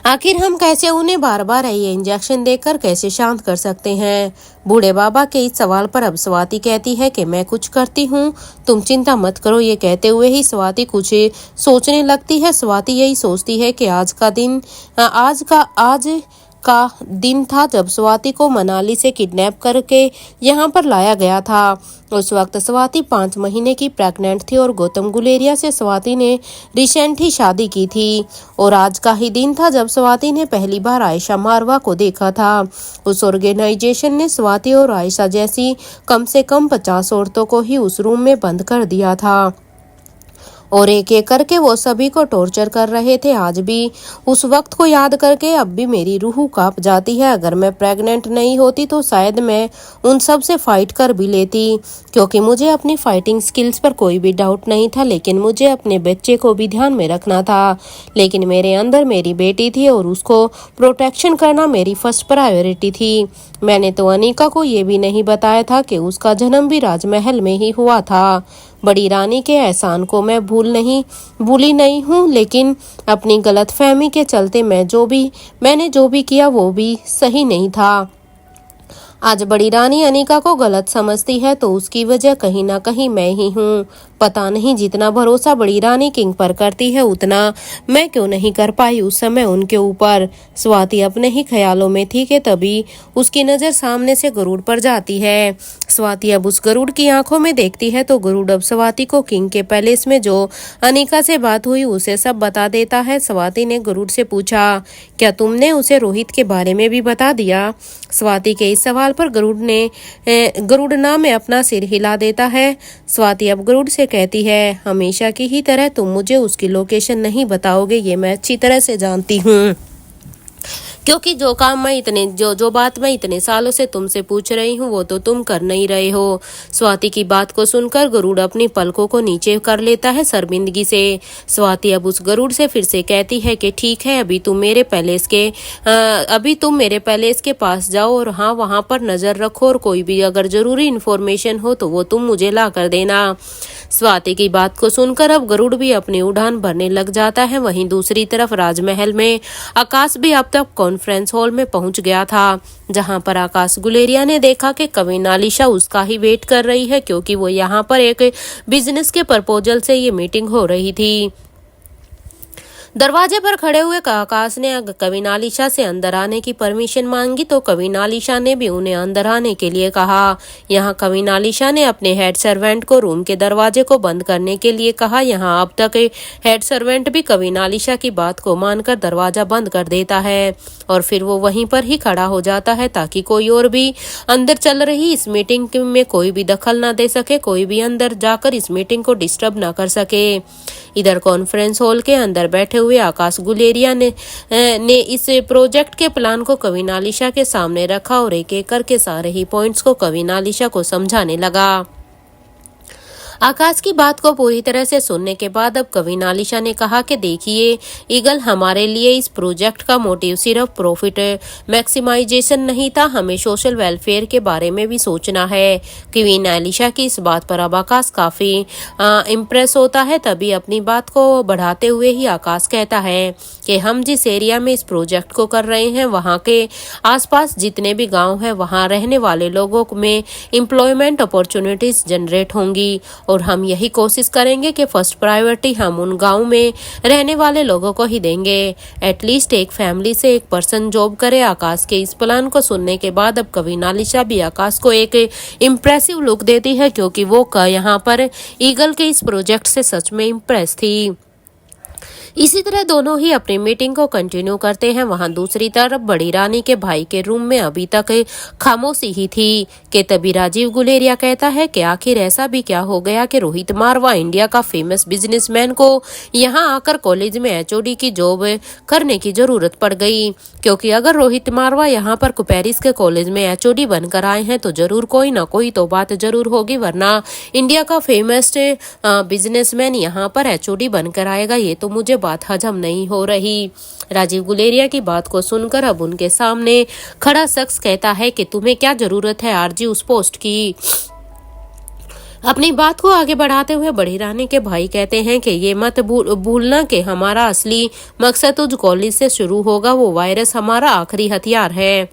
आखिर हम कैसे उन्हें बार बार ये इंजेक्शन देकर कैसे शांत कर सकते हैं। बूढ़े बाबा के इस सवाल पर अब स्वाति कहती है कि मैं कुछ करती हूँ, तुम चिंता मत करो। ये कहते हुए ही स्वाति कुछ सोचने लगती है। स्वाति यही सोचती है कि आज का दिन था जब स्वाति को मनाली से किडनैप करके यहाँ पर लाया गया था। उस वक्त स्वाति 5 महीने की प्रेग्नेंट थी और गौतम गुलेरिया से स्वाति ने रिसेंट ही शादी की थी। और आज का ही दिन था जब स्वाति ने पहली बार आयशा मारवा को देखा था। उस ऑर्गेनाइजेशन ने स्वाति और आयशा जैसी कम से कम 50 औरतों को ही उस रूम में बंद कर दिया था और एक एक करके वो सभी को टॉर्चर कर रहे थे। आज भी उस वक्त को याद करके अब भी मेरी रूह कांप जाती है। अगर मैं प्रेग्नेंट नहीं होती तो शायद मैं उन सब से फाइट कर भी लेती, क्योंकि मुझे अपनी फाइटिंग स्किल्स पर कोई भी डाउट नहीं था, लेकिन मुझे अपने बच्चे को भी ध्यान में रखना था। लेकिन मेरे अंदर मेरी बेटी थी और उसको प्रोटेक्शन करना मेरी फर्स्ट प्रायोरिटी थी। मैंने तो अनिका को ये भी नहीं बताया था कि उसका जन्म भी राजमहल में ही हुआ था। बड़ी रानी के एहसान को मैं भूली नहीं हूँ, लेकिन अपनी गलतफहमी के चलते मैंने जो भी किया वो भी सही नहीं था। आज बड़ी रानी अनिका को गलत समझती है तो उसकी वजह कहीं ना कहीं मैं ही हूँ। पता नहीं जितना भरोसा बड़ी रानी किंग पर करती है उतना मैं क्यों नहीं कर पाई उस समय उनके ऊपर। स्वाति अपने ही ख्यालों में थी कि तभी उसकी नजर सामने से गरुड़ पर जाती है। स्वाति अब उस गरुड़ की आंखों में देखती है तो गरुड़ अब स्वाति को किंग के पैलेस में जो अनिका से बात हुई उसे सब बता देता है। स्वाति ने गरुड़ से पूछा, क्या तुमने उसे रोहित के बारे में भी बता दिया? स्वाति के इस सवाल पर गरुड़ ना में अपना सिर हिला देता है। स्वाति अब गरुड़ से कहती है, हमेशा की ही तरह तुम मुझे उसकी लोकेशन नहीं बताओगे, ये मैं अच्छी तरह से जानती हूँ, क्योंकि जो बात मैं इतने सालों से तुमसे पूछ रही हूँ वो तो तुम कर नहीं रहे हो। स्वाति की बात को सुनकर गरुड़ अपनी पलकों को नीचे कर लेता है शर्मिंदगी से। स्वाति अब उस गरुड़ से फिर से कहती है कि ठीक है, अभी तुम मेरे पैलेस के पास जाओ और हाँ वहां पर नजर रखो और कोई भी अगर जरूरी इन्फॉर्मेशन हो तो वो तुम मुझे ला कर देना। स्वाति की बात को सुनकर अब गरुड़ भी अपनी उड़ान भरने लग जाता है। वहीं दूसरी तरफ राजमहल में आकाश भी अब तक कॉन्फ्रेंस हॉल में पहुंच गया था, जहां पर आकाश गुलेरिया ने देखा कि कविन आलिशा उसका ही वेट कर रही है, क्योंकि वो यहां पर एक बिजनेस के प्रपोजल से ये मीटिंग हो रही थी। दरवाजे पर खड़े हुए आकाश ने कविन आलिशा से अंदर आने की परमिशन मांगी तो कविन आलिशा ने भी उन्हें अंदर आने के लिए कहा। यहाँ कविन आलिशा ने अपने हेड सर्वेंट को रूम के दरवाजे को बंद करने के लिए कहा। यहाँ अब तक हेड सर्वेंट भी कविन आलिशा की बात को मानकर दरवाजा बंद कर देता है और फिर वो वहीं पर ही खड़ा हो जाता है ताकि कोई और भी अंदर चल रही इस मीटिंग में कोई भी दखल ना दे सके, कोई भी अंदर जाकर इस मीटिंग को डिस्टर्ब ना कर सके। इधर कॉन्फ्रेंस हॉल के अंदर बैठे हुए आकाश गुलेरिया ने इस प्रोजेक्ट के प्लान को कविन आलिशा के सामने रखा और एक एक करके सारे ही पॉइंट्स को कविन आलिशा को समझाने लगा। आकाश की बात को पूरी तरह से सुनने के बाद अब कविन आलिशा ने कहा कि देखिए ईगल, हमारे लिए इस प्रोजेक्ट का मोटिव सिर्फ प्रॉफिट मैक्सिमाइजेशन नहीं था, हमें सोशल वेलफेयर के बारे में भी सोचना है। कविन आलिशा की इस बात पर अब आकाश काफी इम्प्रेस होता है। तभी अपनी बात को बढ़ाते हुए ही आकाश कहता है कि हम जिस एरिया में इस प्रोजेक्ट को कर रहे हैं वहाँ के आसपास जितने भी गाँव हैं वहाँ रहने वाले लोगों में एम्प्लॉयमेंट अपॉर्चुनिटीज जनरेट होंगी और हम यही कोशिश करेंगे कि फर्स्ट प्रायोरिटी हम उन गांव में रहने वाले लोगों को ही देंगे। एटलीस्ट एक फैमिली से एक पर्सन जॉब करे। आकाश के इस प्लान को सुनने के बाद अब कवि नालिशा भी आकाश को एक इम्प्रेसिव लुक देती है, क्योंकि वो यहाँ पर ईगल के इस प्रोजेक्ट से सच में इम्प्रेस थी। इसी तरह दोनों ही अपनी मीटिंग को कंटिन्यू करते हैं। वहां दूसरी तरफ बड़ी रानी के भाई के रूम में अभी तक खामोशी ही थी कि तभी राजीव गुलेरिया कहता है कि आखिर ऐसा भी क्या हो गया कि रोहित मारवा इंडिया का फेमस बिजनेसमैन को यहाँ आकर कॉलेज में एचओडी की जॉब करने की जरूरत पड़ गई। क्योंकि अगर रोहित मारवा यहाँ पर पेरिस के कॉलेज में एचओडी बनकर आए हैं तो जरूर कोई ना कोई तो बात जरूर होगी, वरना इंडिया का फेमस बिजनेसमैन यहाँ पर एचओडी बनकर आएगा, ये तो मुझे बात हजम नहीं हो रही। राजीव गुलेरिया की बात को सुनकर अब उनके सामने खड़ा शख्स कहता है कि तुम्हें क्या जरूरत है आरजी उस पोस्ट की। अपनी बात को आगे बढ़ाते हुए बड़ी रानी के भाई कहते हैं कि ये मत भूलना कि हमारा असली मकसद उस कॉलेज से शुरू होगा। वो वायरस हमारा आखिरी हथियार है,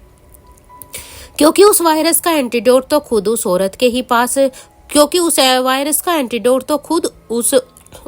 क्योंकि उस वायरस का एंटीडोट तो खुद उस औरत के ही पास क्योंकि उस वायरस का एंटीडोट तो खुद उस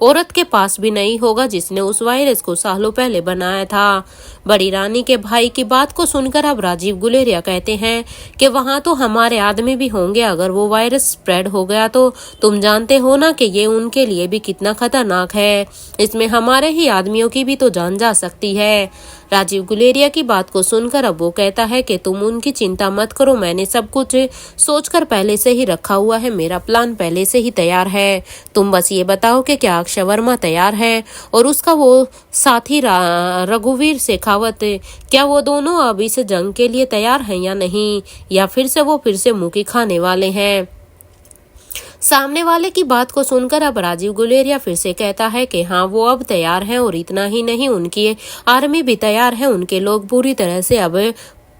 औरत के पास भी नहीं होगा जिसने उस वायरस को सालों पहले बनाया था। बड़ी रानी के भाई की बात को सुनकर अब राजीव गुलेरिया कहते हैं कि वहां तो हमारे आदमी भी होंगे। अगर वो वायरस स्प्रेड हो गया तो तुम जानते हो ना कि ये उनके लिए भी कितना खतरनाक है। इसमें हमारे ही आदमियों की भी तो जान जा सकती है। राजीव गुलेरिया की बात को सुनकर अब वो कहता है कि तुम उनकी चिंता मत करो, मैंने सब कुछ सोचकर पहले से ही रखा हुआ है, मेरा प्लान पहले से ही तैयार है। तुम बस ये बताओ कि क्या अक्षय वर्मा तैयार है और उसका वो साथी रघुवीर शेखावत, क्या वो दोनों अब इस जंग के लिए तैयार हैं या नहीं, या फिर से मुंह खाने वाले हैं। सामने वाले की बात को सुनकर अब राजीव गुलेरिया फिर से कहता है कि हाँ वो अब तैयार हैं, और इतना ही नहीं उनकी आर्मी भी तैयार है, उनके लोग पूरी तरह से अब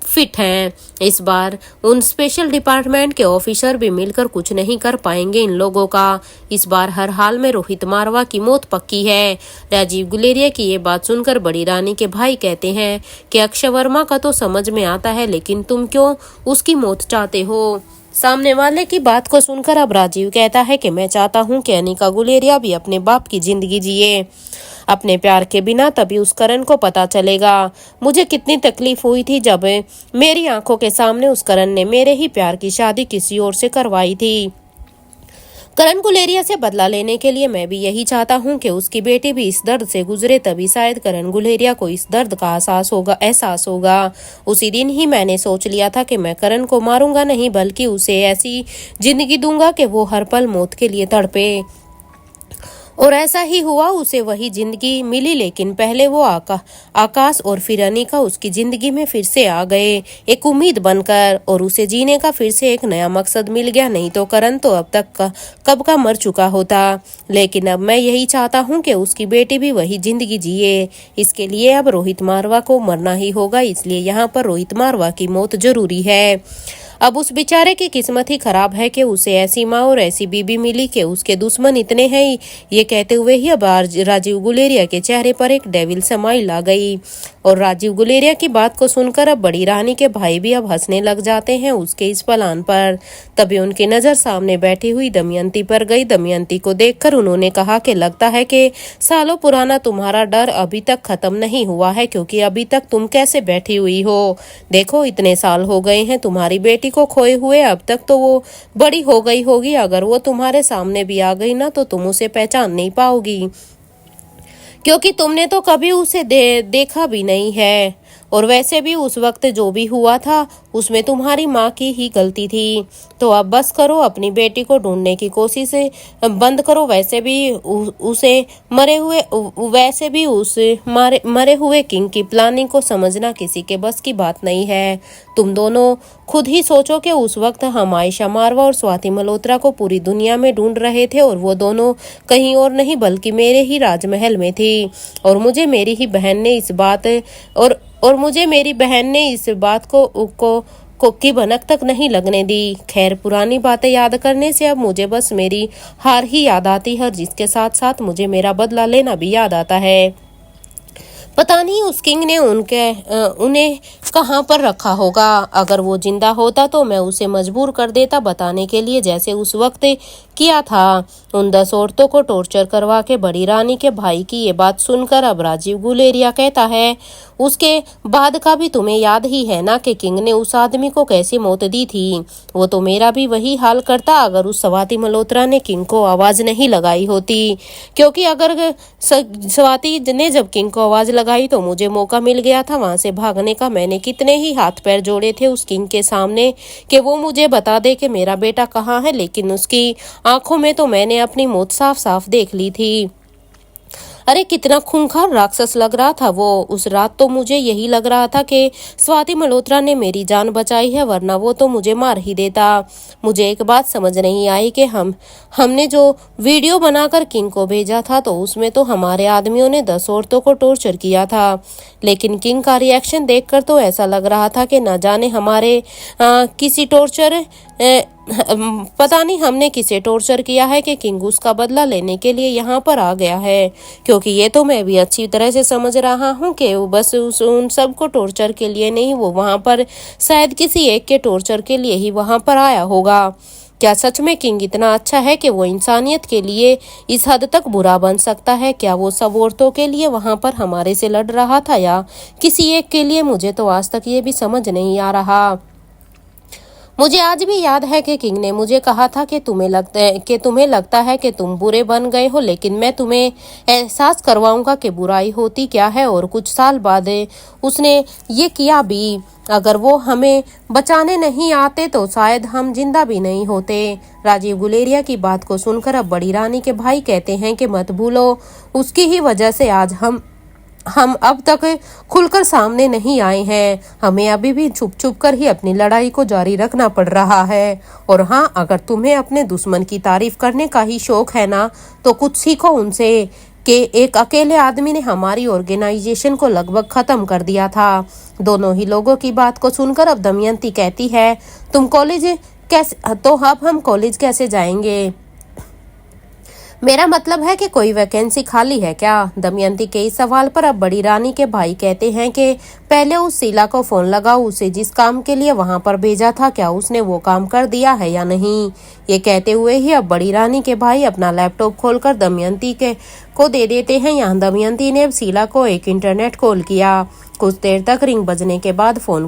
फिट हैं। इस बार उन स्पेशल डिपार्टमेंट के ऑफिसर भी मिलकर कुछ नहीं कर पाएंगे इन लोगों का। इस बार हर हाल में रोहित मारवा की मौत पक्की है। राजीव गुलेरिया की ये बात सुनकर बड़ी रानी के भाई कहते हैं कि अक्षय वर्मा का तो समझ में आता है, लेकिन तुम क्यों उसकी मौत चाहते हो। सामने वाले की बात को सुनकर अब राजीव कहता है कि मैं चाहता हूं कि अनिका गुलेरिया भी अपने बाप की जिंदगी जिए अपने प्यार के बिना, तभी उस करण को पता चलेगा मुझे कितनी तकलीफ हुई थी जब मेरी आंखों के सामने उस करण ने मेरे ही प्यार की शादी किसी और से करवाई थी। करण गुलेरिया से बदला लेने के लिए मैं भी यही चाहता हूं कि उसकी बेटी भी इस दर्द से गुजरे, तभी शायद करण गुलेरिया को इस दर्द का एहसास होगा। उसी दिन ही मैंने सोच लिया था कि मैं करण को मारूंगा नहीं, बल्कि उसे ऐसी जिंदगी दूंगा कि वो हर पल मौत के लिए तड़पे। और ऐसा ही हुआ, उसे वही जिंदगी मिली, लेकिन पहले वो आकाश और फिर अनिका उसकी जिंदगी में फिर से आ गए एक उम्मीद बनकर, और उसे जीने का फिर से एक नया मकसद मिल गया। नहीं तो करण तो अब तक कब का मर चुका होता। लेकिन अब मैं यही चाहता हूँ कि उसकी बेटी भी वही जिंदगी जिए। इसके लिए अब रोहित मारवा को मरना ही होगा, इसलिए यहाँ पर रोहित मारवा की मौत जरूरी है। अब उस बेचारे की किस्मत ही खराब है कि उसे ऐसी माँ और ऐसी बीबी मिली कि उसके दुश्मन इतने हैं। ये कहते हुए ही अब राजीव गुलेरिया के चेहरे पर एक डेविल स्माइल आ गई, और राजीव गुलेरिया की बात को सुनकर अब बड़ी रानी के भाई भी अब हंसने लग जाते हैं उसके इस प्लान पर। तभी उनकी नजर सामने बैठी हुई दमयंती पर गई। दमयंती को देखकर उन्होंने कहा कि लगता है कि सालों पुराना तुम्हारा डर अभी तक खत्म नहीं हुआ है, क्योंकि अभी तक तुम कैसे बैठी हुई हो। देखो इतने साल हो गए हैं तुम्हारी बेटी को खोए हुए, अब तक तो वो बड़ी हो गई होगी। अगर वो तुम्हारे सामने भी आ गई ना तो तुम उसे पहचान नहीं पाओगी, क्योंकि तुमने तो कभी उसे देखा भी नहीं है। और वैसे भी उस वक्त जो भी हुआ था उसमें तुम्हारी माँ की ही गलती थी। तो अब बस करो, अपनी बेटी को ढूंढने की कोशिश बंद करो। वैसे भी उस मरे हुए किंग की प्लानिंग को समझना किसी के बस की बात नहीं है। तुम दोनों खुद ही सोचो कि उस वक्त हम आयशा मारवा और स्वाति मल्होत्रा को पूरी दुनिया में ढूंढ रहे थे, और वो दोनों कहीं और नहीं बल्कि मेरे ही राजमहल में थी। और मुझे मेरी बहन ने इस बात को की भनक तक नहीं लगने दी। खैर, पुरानी बातें याद करने से अब मुझे बस मेरी हार ही याद आती है, जिसके साथ साथ मुझे मेरा बदला लेना भी याद आता है। पता नहीं उस किंग ने उन्हें कहाँ पर रखा होगा। अगर वो जिंदा होता तो मैं उसे मजबूर कर देता बताने के लिए, जैसे उस वक्त किया था। उन 10 औरतों को टॉर्चर करवा के बड़ी रानी के भाई की ये बात सुनकर अब राजीव गुलेरिया कहता है, उसके बाद का भी तुम्हें याद ही है ना कि किंग ने उस आदमी को कैसी मौत दी थी। वो तो मेरा भी वही हाल करता अगर उस स्वाति मल्होत्रा ने किंग को आवाज नहीं लगाई होती, क्योंकि अगर स्वाति ने जब किंग को आवाज लगाई तो मुझे मौका मिल गया था वहां से भागने का। मैंने कितने ही हाथ पैर जोड़े थे उस किंग के सामने कि वो मुझे बता दे कि मेरा बेटा कहाँ है, लेकिन उसकी आंखों में तो मैंने अपनी मौत साफ साफ देख ली थी। अरे कितना खूंखार राक्षस लग रहा था वो। उस रात तो मुझे यही लग रहा था कि स्वाति मल्होत्रा ने मेरी जान बचाई है, वरना वो तो मुझे मार ही देता। मुझे एक बात समझ नहीं आई कि हमने जो वीडियो बनाकर किंग को भेजा था तो उसमें तो हमारे आदमियों ने 10 औरतों को टॉर्चर किया था, लेकिन किंग का रिएक्शन देखकर तो ऐसा लग रहा था कि न जाने हमारे किसी टॉर्चर पता नहीं हमने किसे टॉर्चर किया है कि किंग उसका बदला लेने के लिए यहाँ पर आ गया है। क्योंकि ये तो मैं भी अच्छी तरह से समझ रहा हूँ कि वो बस उन सबको टॉर्चर के लिए नहीं, वो वहाँ पर शायद किसी एक के टॉर्चर के लिए ही वहाँ पर आया होगा। क्या सच में किंग इतना अच्छा है कि वो इंसानियत के लिए इस हद तक बुरा बन सकता है? क्या वो सब औरतों के लिए वहाँ पर हमारे से लड़ रहा था या किसी एक के लिए? मुझे तो आज तक ये भी समझ नहीं आ रहा। मुझे आज भी याद है कि किंग ने मुझे कहा था कि तुम्हें लगता है कि तुम बुरे बन गए हो, लेकिन मैं तुम्हें एहसास करवाऊंगा कि बुराई होती क्या है। और कुछ साल बाद उसने ये किया भी। अगर वो हमें बचाने नहीं आते तो शायद हम जिंदा भी नहीं होते। राजीव गुलेरिया की बात को सुनकर अब बड़ी रानी के भाई कहते हैं कि मत भूलो, उसकी ही वजह से आज हम अब तक खुलकर सामने नहीं आए हैं। हमें अभी भी छुप छुप कर ही अपनी लड़ाई को जारी रखना पड़ रहा है। और हाँ, अगर तुम्हें अपने दुश्मन की तारीफ करने का ही शौक है ना, तो कुछ सीखो उनसे कि एक अकेले आदमी ने हमारी ऑर्गेनाइजेशन को लगभग खत्म कर दिया था। दोनों ही लोगों की बात को सुनकर अब दमयंती कहती है, तुम कॉलेज कैसे, तो अब हम कॉलेज कैसे जाएंगे? मेरा मतलब है कि कोई वैकेंसी खाली है क्या? दमयंती के इस सवाल पर अब बड़ी रानी के भाई कहते हैं कि पहले उस शीला को फोन लगाओ, उसे जिस काम के लिए वहां पर भेजा था क्या उसने वो काम कर दिया है या नहीं। ये कहते हुए ही अब बड़ी रानी के भाई अपना लैपटॉप खोलकर दमयंती को दे देते हैं। यहाँ दमयंती ने अब शीला को एक इंटरनेट कॉल किया। कुछ देर तक रिंग बजने के बाद फोन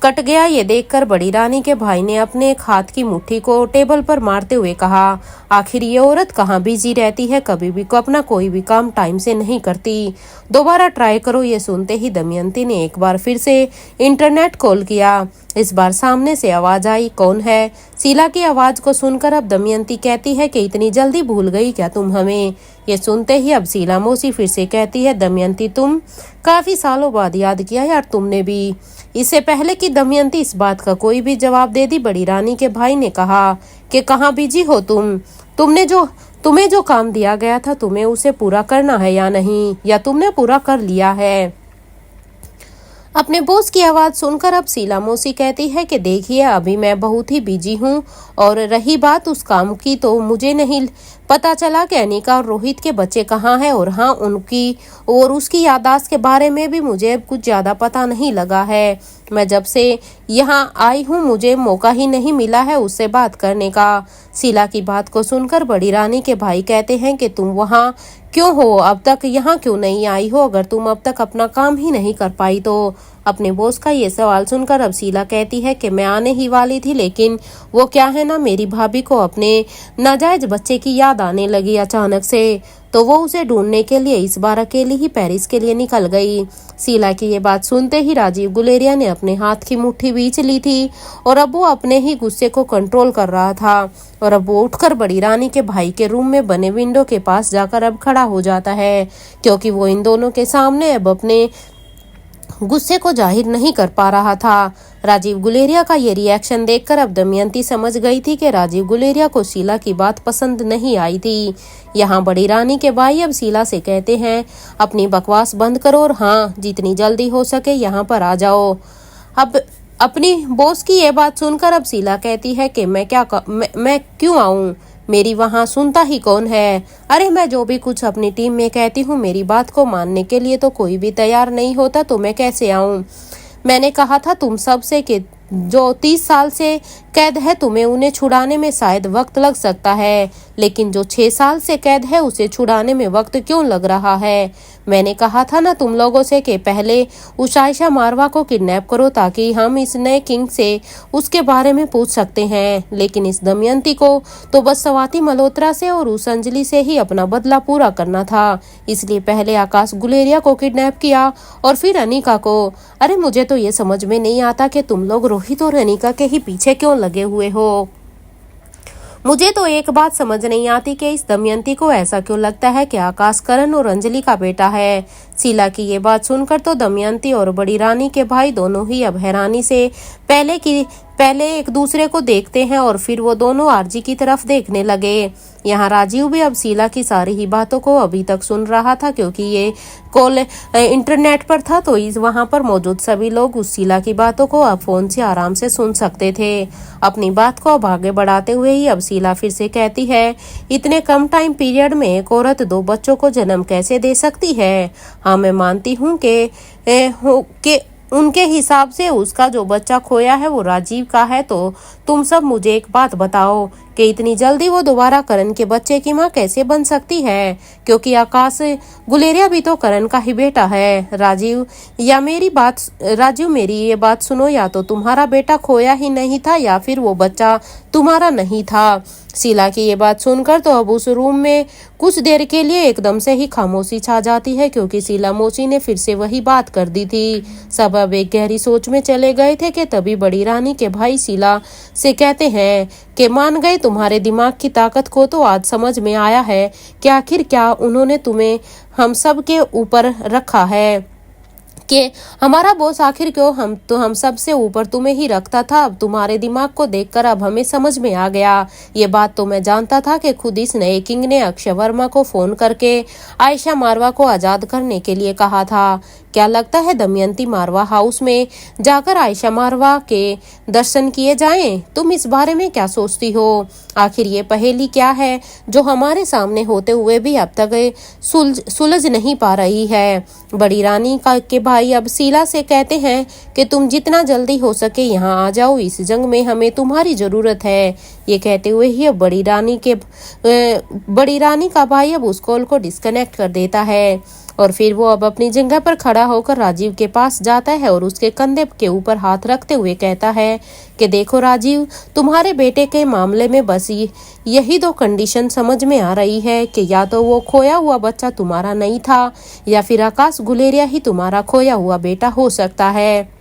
कट गया। ये देखकर बड़ी रानी के भाई ने अपने एक हाथ की मुट्ठी को टेबल पर मारते हुए कहा, आखिर ये औरत कहाँ बिजी रहती है, कभी भी अपना कोई भी काम टाइम से नहीं करती। दोबारा ट्राई करो। ये सुनते ही दमयंती ने एक बार फिर से इंटरनेट कॉल किया। इस बार सामने से आवाज आई, कौन है? शीला की आवाज को सुनकर अब दमयंती कहती है कि इतनी जल्दी भूल गई क्या तुम हमें? ये सुनते ही अब शीला मौसी फिर से कहती है, दमयंती तुम काफी सालों बाद याद किया यार तुमने भी। इससे पहले कि दमयंती इस बात का कोई भी जवाब दे दी, बड़ी रानी के भाई ने कहा कि कहाँ बिजी हो तुम्हें जो काम दिया गया था तुम्हें उसे पूरा करना है या नहीं, या तुमने पूरा कर लिया है? अपने बॉस की आवाज सुनकर अब शीला मौसी कहती है कि देखिए अभी मैं बहुत ही बिजी हूँ, और रही बात उस काम की तो मुझे नहीं पता चला कि अनिका और रोहित के बच्चे कहाँ हैं। और हाँ, उनकी और उसकी याददाश्त के बारे में भी मुझे कुछ ज़्यादा पता नहीं लगा है। मैं जब से यहाँ आई हूँ मुझे मौका ही नहीं मिला है उससे बात करने का। शीला की बात को सुनकर बड़ी रानी के भाई कहते हैं कि तुम वहाँ क्यों हो, अब तक यहाँ क्यों नहीं आई हो? अगर तुम अब तक अपना काम ही नहीं कर पाई तो? अपने बॉस का ये सवाल सुनकर अब शीला कहती है कि मैं आने ही वाली थी, लेकिन वो क्या है ना, मेरी भाभी को अपने नाजायज बच्चे की याद आने लगी अचानक से, तो वो उसे ढूंढने के लिए इस बार अकेली ही पेरिस के लिए निकल गई। शीला की ये बात सुनते ही राजीव गुलेरिया ने अपने हाथ की मुट्ठी बीच ली थी और अब वो अपने ही गुस्से को कंट्रोल कर रहा था। और अब वो उठकर बड़ी रानी के भाई के रूम में बने विंडो के पास जाकर अब खड़ा हो जाता है, क्योंकि वो इन दोनों के सामने अब अपने गुस्से को जाहिर नहीं कर पा रहा था। राजीव गुलेरिया का ये रिएक्शन देखकर अब दमयंती समझ गई थी कि राजीव गुलेरिया को शीला की बात पसंद नहीं आई थी। यहाँ बड़ी रानी के भाई अब शीला से कहते हैं, अपनी बकवास बंद करो और हाँ, जितनी जल्दी हो सके यहाँ पर आ जाओ। अब अपनी बॉस की ये बात सुनकर अब शीला कहती है कि मैं क्यों आऊँ? मेरी वहाँ सुनता ही कौन है। अरे मैं जो भी कुछ अपनी टीम में कहती हूँ मेरी बात को मानने के लिए तो कोई भी तैयार नहीं होता, तो मैं कैसे आऊँ। मैंने कहा था तुम सब से कि जो 30 साल से कैद है तुम्हें उन्हें छुड़ाने में शायद वक्त लग सकता है, लेकिन जो 6 साल से कैद है उसे छुड़ाने में वक्त क्यों लग रहा है। मैंने कहा था ना तुम लोगों से कि पहले उस आयशा मारवा को किडनैप करो ताकि हम इस नए किंग से उसके बारे में पूछ सकते हैं, लेकिन इस दमयंती को तो बस स्वाति मल्होत्रा से और उस अंजलि से ही अपना बदला पूरा करना था। इसलिए पहले आकाश गुलेरिया को किडनैप किया और फिर अनिका को। अरे मुझे तो ये समझ में नहीं आता कि तुम लोग रोहित और अनिका के ही पीछे क्यों लगे हुए हो। मुझे तो एक बात समझ नहीं आती कि इस दमयंती को ऐसा क्यों लगता है कि आकाश करण और अंजलि का बेटा है। शीला की ये बात सुनकर तो दमयंती और बड़ी रानी के भाई दोनों ही अब हैरानी से पहले एक दूसरे को देखते हैं और फिर वो दोनों आरजी की तरफ देखने लगे। यहाँ राजीव भी अब शीला की सारी ही बातों को अभी तक सुन रहा था, क्योंकि ये कॉल इंटरनेट पर था तो इस वहां पर मौजूद सभी लोग उस शीला की बातों को अब फोन से आराम से सुन सकते थे। अपनी बात को अब आगे बढ़ाते हुए ही अब शीला फिर से कहती है, इतने कम टाइम पीरियड में एक औरत 2 बच्चों को जन्म कैसे दे सकती है। हाँ मैं मानती हूँ कि उनके हिसाब से उसका जो बच्चा खोया है वो राजीव का है, तो तुम सब मुझे एक बात बताओ कि इतनी जल्दी वो दोबारा करण के बच्चे की माँ कैसे बन सकती है, क्योंकि आकाश गुलेरिया भी तो करण का ही बेटा है। राजीव मेरी ये बात सुनो, या तो तुम्हारा बेटा खोया ही नहीं था या फिर वो बच्चा तुम्हारा नहीं था। शीला की ये बात सुनकर तो अब उस रूम में कुछ देर के लिए एकदम से ही खामोशी छा जाती है, क्योंकि शीला मौसी ने फिर से वही बात कर दी थी। सब अब एक गहरी सोच में चले गए थे कि तभी बड़ी रानी के भाई शीला से कहते हैं कि मान गए तुम्हारे दिमाग की ताकत को, तो आज समझ में आया है कि आखिर क्या उन्होंने तुम्हें हम सब के ऊपर रखा है, कि हमारा बॉस आखिर क्यों हम सब से ऊपर तुम्हें ही रखता था। अब तुम्हारे दिमाग को देखकर अब हमें समझ में आ गया। ये बात तो मैं जानता था कि खुद इस नए किंग ने अक्षय वर्मा को फोन करके आयशा मारवा को आजाद करने के लिए कहा था। क्या लगता है दमयंती मारवा हाउस में जाकर आयशा मारवा के दर्शन किए जाएं? तुम इस बारे में क्या सोचती हो? आखिर ये पहेली क्या है जो हमारे सामने होते हुए भी अब तक सुलझ नहीं पा रही है। बड़ी रानी के भाई अब शीला से कहते हैं कि तुम जितना जल्दी हो सके यहाँ आ जाओ, इस जंग में हमें तुम्हारी जरूरत है। ये कहते हुए ही अब बड़ी रानी का भाई अब उस कॉल को डिस्कनेक्ट कर देता है और फिर वो अब अपनी जगह पर खड़ा होकर राजीव के पास जाता है और उसके कंधे के ऊपर हाथ रखते हुए कहता है कि देखो राजीव, तुम्हारे बेटे के मामले में बस यही 2 कंडीशन समझ में आ रही है कि या तो वो खोया हुआ बच्चा तुम्हारा नहीं था या फिर आकाश गुलेरिया ही तुम्हारा खोया हुआ बेटा हो सकता है।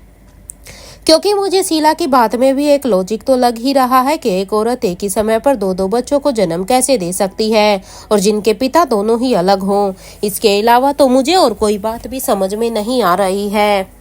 क्योंकि मुझे शीला की बात में भी एक लॉजिक तो लग ही रहा है कि एक औरत एक ही समय पर 2 बच्चों को जन्म कैसे दे सकती है, और जिनके पिता दोनों ही अलग हों। इसके अलावा तो मुझे और कोई बात भी समझ में नहीं आ रही है।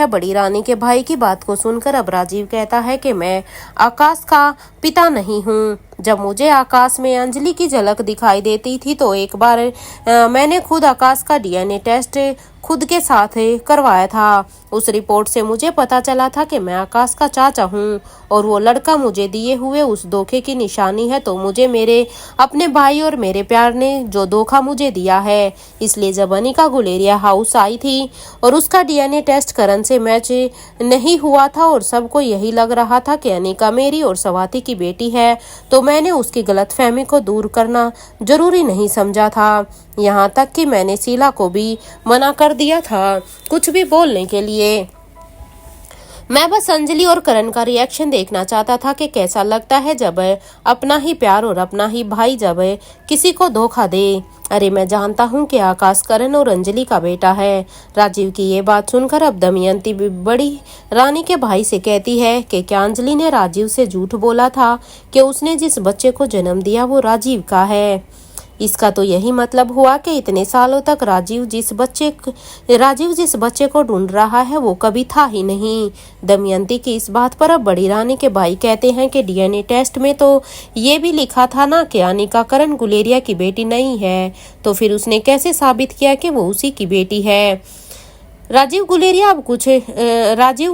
बड़ी रानी के भाई की बात को सुनकर अब राजीव कहता है कि मैं आकाश का पिता नहीं हूँ। जब मुझे आकाश में अंजलि की झलक दिखाई देती थी तो एक बार मैंने खुद आकाश का डीएनए टेस्ट खुद के साथ करवाया था। उस रिपोर्ट से मुझे पता चला था कि मैं आकाश का चाचा हूँ और वो लड़का मुझे दिए हुए उस धोखे की निशानी है, तो मुझे मेरे अपने भाई और मेरे प्यार ने जो धोखा मुझे दिया है। इसलिए जब अनिका गुलेरिया हाउस आई थी और उसका डीएनए टेस्ट करण से मैच नहीं हुआ था और सबको यही लग रहा था कि अनिका मेरी और स्वाति की बेटी है, तो मैंने उसकी गलतफहमी को दूर करना जरूरी नहीं समझा था। यहाँ तक कि मैंने शीला को भी मना कर दिया था कुछ भी बोलने के लिए। मैं बस अंजलि और करण का रिएक्शन देखना चाहता था कि कैसा लगता है जब अपना ही प्यार और अपना ही भाई जब किसी को धोखा दे। अरे मैं जानता हूँ कि आकाश करण और अंजलि का बेटा है। राजीव की ये बात सुनकर अब दमयंती बड़ी रानी के भाई से कहती है कि क्या अंजलि ने राजीव से झूठ बोला था कि उसने जिस बच्चे को जन्म दिया वो राजीव का है। इसका तो यही मतलब हुआ कि इतने सालों तक राजीव जिस बच्चे को ढूंढ रहा है वो कभी था ही नहीं। दमयंती की इस बात पर अब बड़ी रानी के भाई कहते हैं कि डीएनए टेस्ट में तो ये भी लिखा था ना कि अनिका करण गुलेरिया की बेटी नहीं है, तो फिर उसने कैसे साबित किया कि वो उसी की बेटी है। राजीव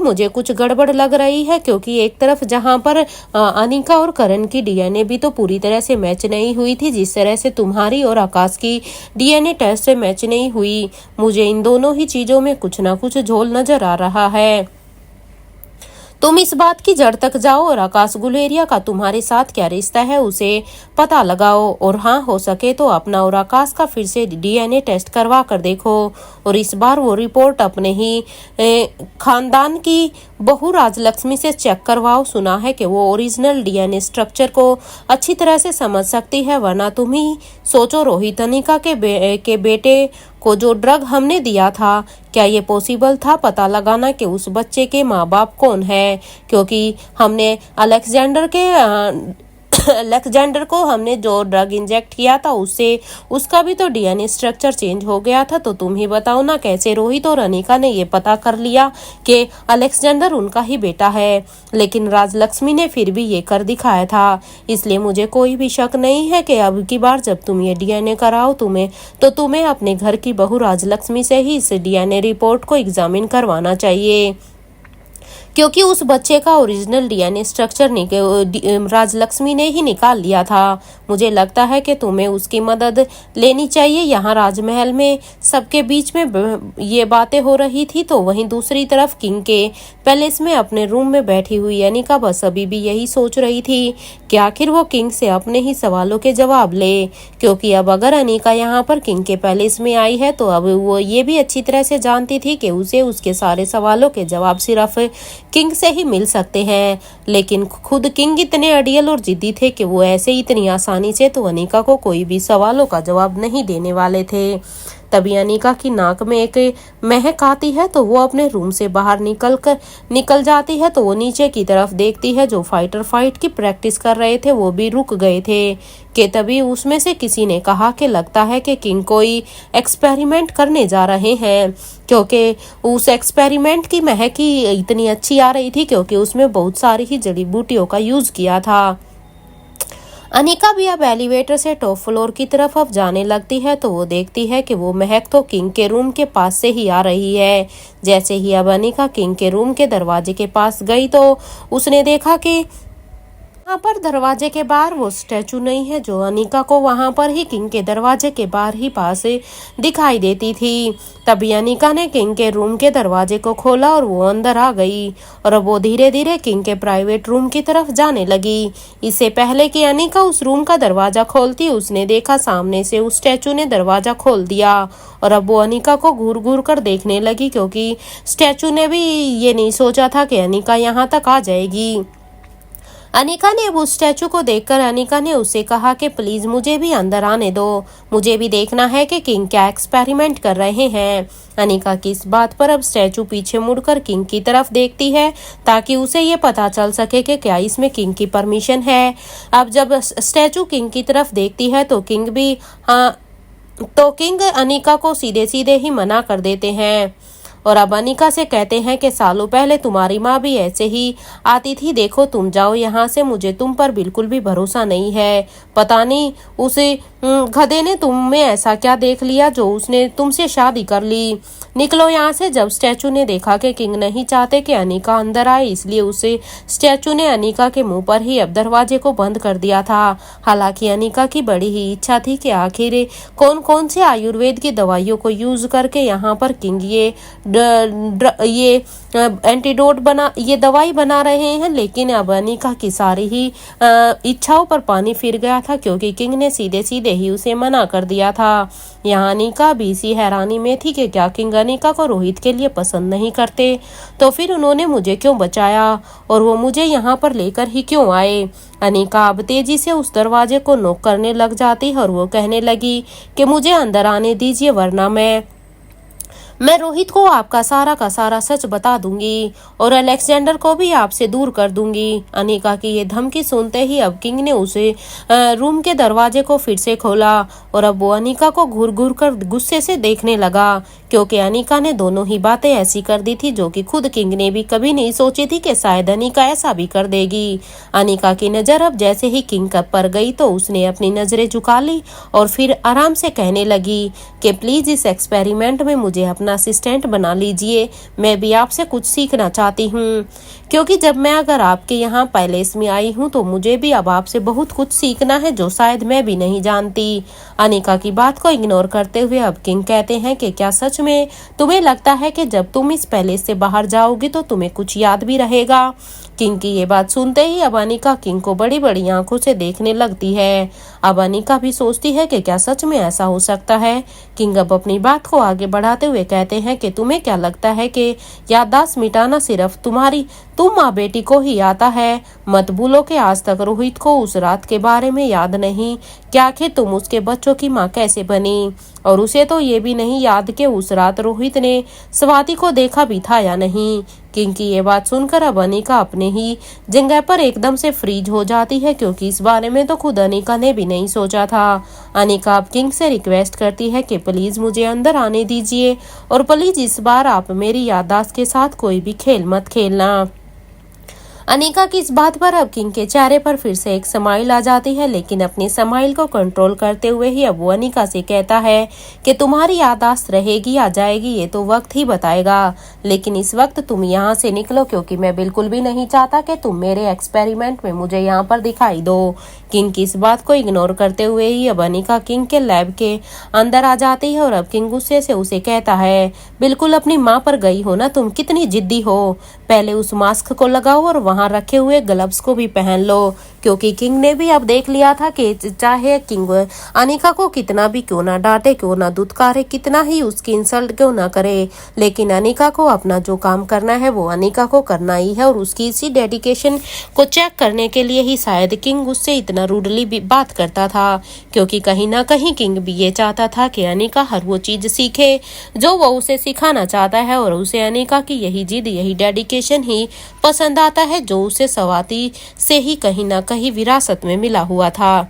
मुझे कुछ गड़बड़ लग रही है, क्योंकि एक तरफ जहां पर अनिका और करण की डीएनए भी तो पूरी तरह से मैच नहीं हुई थी, जिस तरह से तुम्हारी और आकाश की डीएनए टेस्ट से मैच नहीं हुई। मुझे इन दोनों ही चीजों में कुछ ना कुछ झोल नजर आ रहा है। तुम इस बात की जड़ तक जाओ और आकाश गुलेरिया का तुम्हारे साथ क्या रिश्ता है उसे पता लगाओ, और हाँ, हो सके तो अपना और आकाश का फिर से डीएनए टेस्ट करवा कर देखो, और इस बार वो रिपोर्ट अपने ही खानदान की बहू राजलक्ष्मी से चेक करवाओ। सुना है कि वो ओरिजिनल डीएनए स्ट्रक्चर को अच्छी तरह से समझ सकती है, वरना तुम ही सोचो, रोहित अनिका के बेटे को जो ड्रग हमने दिया था, क्या ये पॉसिबल था पता लगाना कि उस बच्चे के माँ बाप कौन है? क्योंकि हमने अलेक्जेंडर को हमने जो ड्रग इंजेक्ट किया था उससे उसका भी तो डीएनए स्ट्रक्चर चेंज हो गया था। तो तुम ही बताओ ना, कैसे रोहित और अनिका ने ये पता कर लिया कि अलेक्जेंडर उनका ही बेटा है? लेकिन राजलक्ष्मी ने फिर भी ये कर दिखाया था, इसलिए मुझे कोई भी शक नहीं है कि अब की बार जब तुम ये डीएनए कराओ तुम्हें अपने घर की बहू राजलक्ष्मी से ही इस डीएनए रिपोर्ट को एग्जामिन करवाना चाहिए, क्योंकि उस बच्चे का ओरिजिनल डीएनए स्ट्रक्चर राजलक्ष्मी ने ही निकाल लिया था। मुझे लगता है कि तुम्हें उसकी मदद लेनी चाहिए। यहाँ राजमहल में सबके बीच में ये बातें हो रही थी, तो वहीं दूसरी तरफ किंग के पैलेस में अपने रूम में बैठी हुई अनिका बस अभी भी यही सोच रही थी कि आखिर वो किंग से अपने ही सवालों के जवाब ले, क्योंकि अब अगर अनिका यहाँ पर किंग के पैलेस में आई है तो अब वो ये भी अच्छी तरह से जानती थी कि उसे उसके सारे सवालों के जवाब सिर्फ किंग से ही मिल सकते हैं। लेकिन खुद किंग इतने अड़ियल और जिद्दी थे कि वो ऐसे इतनी आसानी से तो अनिका को कोई भी सवालों का जवाब नहीं देने वाले थे। तभी अनिका की नाक में एक महक आती है, तो वो अपने रूम से बाहर निकल जाती है। तो वो नीचे की तरफ देखती है, जो फाइटर फाइट की प्रैक्टिस कर रहे थे वो भी रुक गए थे। कि तभी उसमें से किसी ने कहा कि लगता है कि किंग कोई एक्सपेरिमेंट करने जा रहे हैं, क्योंकि उस एक्सपेरिमेंट की महक ही इतनी अच्छी आ रही थी, क्योंकि उसमें बहुत सारी ही जड़ी बूटियों का यूज किया था। अनिका भी अब एलिवेटर से टॉप फ्लोर की तरफ अब जाने लगती है, तो वो देखती है कि वो महक तो किंग के रूम के पास से ही आ रही है। जैसे ही अब अनिका किंग के रूम के दरवाजे के पास गई तो उसने देखा कि वहाँ पर दरवाजे के बाहर वो स्टैचू नहीं है, जो अनिका को वहाँ पर ही किंग के दरवाजे के बाहर ही पास दिखाई देती थी। तभी अनिका ने किंग के रूम के दरवाजे को खोला और वो अंदर आ गई, और अब वो धीरे धीरे किंग के प्राइवेट रूम की तरफ जाने लगी। इससे पहले कि अनिका उस रूम का दरवाजा खोलती, उसने देखा सामने से उस स्टैचू ने दरवाजा खोल दिया, और अब वो अनिका को घूर घूर कर देखने लगी, क्योंकि स्टैचू ने भी ये नहीं सोचा था कि अनिका यहाँ तक आ जाएगी। अनिका ने उस स्टैचू को देखकर अनिका ने उससे कहा कि प्लीज मुझे भी अंदर आने दो, मुझे भी देखना है कि किंग क्या एक्सपेरिमेंट कर रहे हैं। अनिका की इस बात पर अब स्टैचू पीछे मुड़कर किंग की तरफ देखती है, ताकि उसे ये पता चल सके कि क्या इसमें किंग की परमिशन है। अब जब स्टैचू किंग की तरफ देखती है तो किंग अनिका को सीधे सीधे ही मना कर देते हैं, और अब अनिका से कहते हैं कि सालों पहले तुम्हारी माँ भी ऐसे ही आती थी, देखो तुम जाओ यहाँ से, मुझे तुम पर बिल्कुल भी भरोसा नहीं है। पता नहीं उसे गधे ने तुम में ऐसा क्या देख लिया जो उसने तुमसे शादी कर ली, निकलो यहाँ से। जब स्टैचू ने देखा कि किंग नहीं चाहते कि अनिका अंदर आए, इसलिए उसे स्टैचू ने अनिका के मुंह पर ही अब दरवाजे को बंद कर दिया था। हालांकि अनिका की बड़ी ही इच्छा थी कि आखिर कौन कौन से आयुर्वेद की दवाइयों को यूज करके यहाँ पर किंग ये एंटीडोट ये दवाई बना रहे हैं। लेकिन अब अनिका की सारी ही इच्छाओं पर पानी फिर गया था, क्योंकि किंग ने सीधे सीधे ही उसे मना कर दिया था। यहाँ अनिका भी इसी हैरानी में थी कि क्या किंग अनिका को रोहित के लिए पसंद नहीं करते, तो फिर उन्होंने मुझे क्यों बचाया और वो मुझे यहाँ पर लेकर ही क्यों आए। अनिका अब तेजी से उस दरवाजे को नॉक करने लग जाती और वो कहने लगी कि मुझे अंदर आने दीजिए, वरना मैं रोहित को आपका सारा का सारा सच बता दूंगी और अलेक्जेंडर को भी आपसे दूर कर दूंगी। अनिका की ये धमकी सुनते ही अब किंग ने उसे रूम के दरवाजे को फिर से खोला, और अब वो अनिका को घूर घूर कर गुस्से से देखने लगा, क्योंकि अनिका ने दोनों ही बातें ऐसी कर दी थी जो कि खुद किंग ने भी कभी नहीं सोची थी कि शायद अनिका ऐसा भी कर देगी। अनिका की नजर अब जैसे ही किंग पर गई तो उसने अपनी नजरें झुका ली और फिर आराम से कहने लगी कि प्लीज इस एक्सपेरिमेंट में मुझे अपना अपना असिस्टेंट बना लीजिए, मैं भी आपसे कुछ सीखना चाहती हूँ, क्योंकि जब मैं अगर आपके यहाँ पैलेस में आई हूँ तो मुझे भी अब आपसे बहुत कुछ सीखना है जो शायद मैं भी नहीं जानती। अनिका की बात को इग्नोर करते हुए अब किंग कहते हैं कि क्या सच में तुम्हें लगता है कि जब तुम इस पैलेस से बाहर जाओगी तो तुम्हें कुछ याद भी रहेगा? किंग की ये बात सुनते ही अब अनिका किंग को बड़ी बड़ी आंखों से देखने लगती है। अब अनिका भी सोचती है कि क्या सच में ऐसा हो सकता है। किंग अब अपनी बात को आगे बढ़ाते हुए कहते हैं कि तुम्हें क्या लगता है कि याददाश्त मिटाना सिर्फ तुम माँ बेटी को ही आता है? मत भूलो कि आज तक रोहित को उस रात के बारे में याद नहीं कि आखिर तुम उसके बच्चों की माँ कैसे बनी, और उसे तो ये भी नहीं याद कि उस रात रोहित ने स्वाति को देखा भी था या नहीं। किंग की ये बात सुनकर अब अनिका अपने ही जगह पर एकदम से फ्रीज हो जाती है, क्योंकि इस बारे में तो खुद अनिका ने भी नहीं सोचा था। अनिका अब किंग से रिक्वेस्ट करती है कि प्लीज मुझे अंदर आने दीजिए, और प्लीज इस बार आप मेरी याददाश्त के साथ कोई भी खेल मत खेलना। अनिका की इस बात पर अब किंग के चेहरे पर फिर से एक स्माइल आ जाती है, लेकिन अपनी स्माइल को कंट्रोल करते हुए ही अब वो अनिका से कहता है कि तुम्हारी याददाश्त रहेगी या जाएगी ये तो वक्त ही बताएगा, लेकिन इस वक्त तुम यहाँ से निकलो, क्योंकि मैं बिल्कुल भी नहीं चाहता कि तुम मेरे एक्सपेरिमेंट में मुझे यहाँ पर दिखाई दो। किंग की इस बात को इग्नोर करते हुए ही अब अनिका किंग के लैब के अंदर आ जाती है, और अब किंग गुस्से से उसे कहता है, बिल्कुल अपनी माँ पर गई हो ना तुम, कितनी जिद्दी हो, पहले उस मास्क को लगाओ और वहां रखे हुए ग्लव्स को भी पहन लो, क्योंकि किंग ने भी अब देख लिया था कि चाहे किंग अनिका को कितना भी क्यों ना डांटे, क्यों ना दुत्कारे, कितना ही उसकी इंसल्ट क्यों ना करे, लेकिन अनिका को अपना जो काम करना है वो अनिका को करना ही है, और उसकी इसी डेडिकेशन को चेक करने के लिए ही शायद किंग उससे इतना रूडली भी बात करता था, क्योंकि कहीं ना कहीं किंग भी ये चाहता था कि अनिका हर वो चीज सीखे जो वो उसे सिखाना चाहता है, और उसे अनिका की यही जिद, यही डेडिकेशन ही पसंद आता है जो उसे स्वाति से ही कहीं ना कहीं विरासत में मिला हुआ था।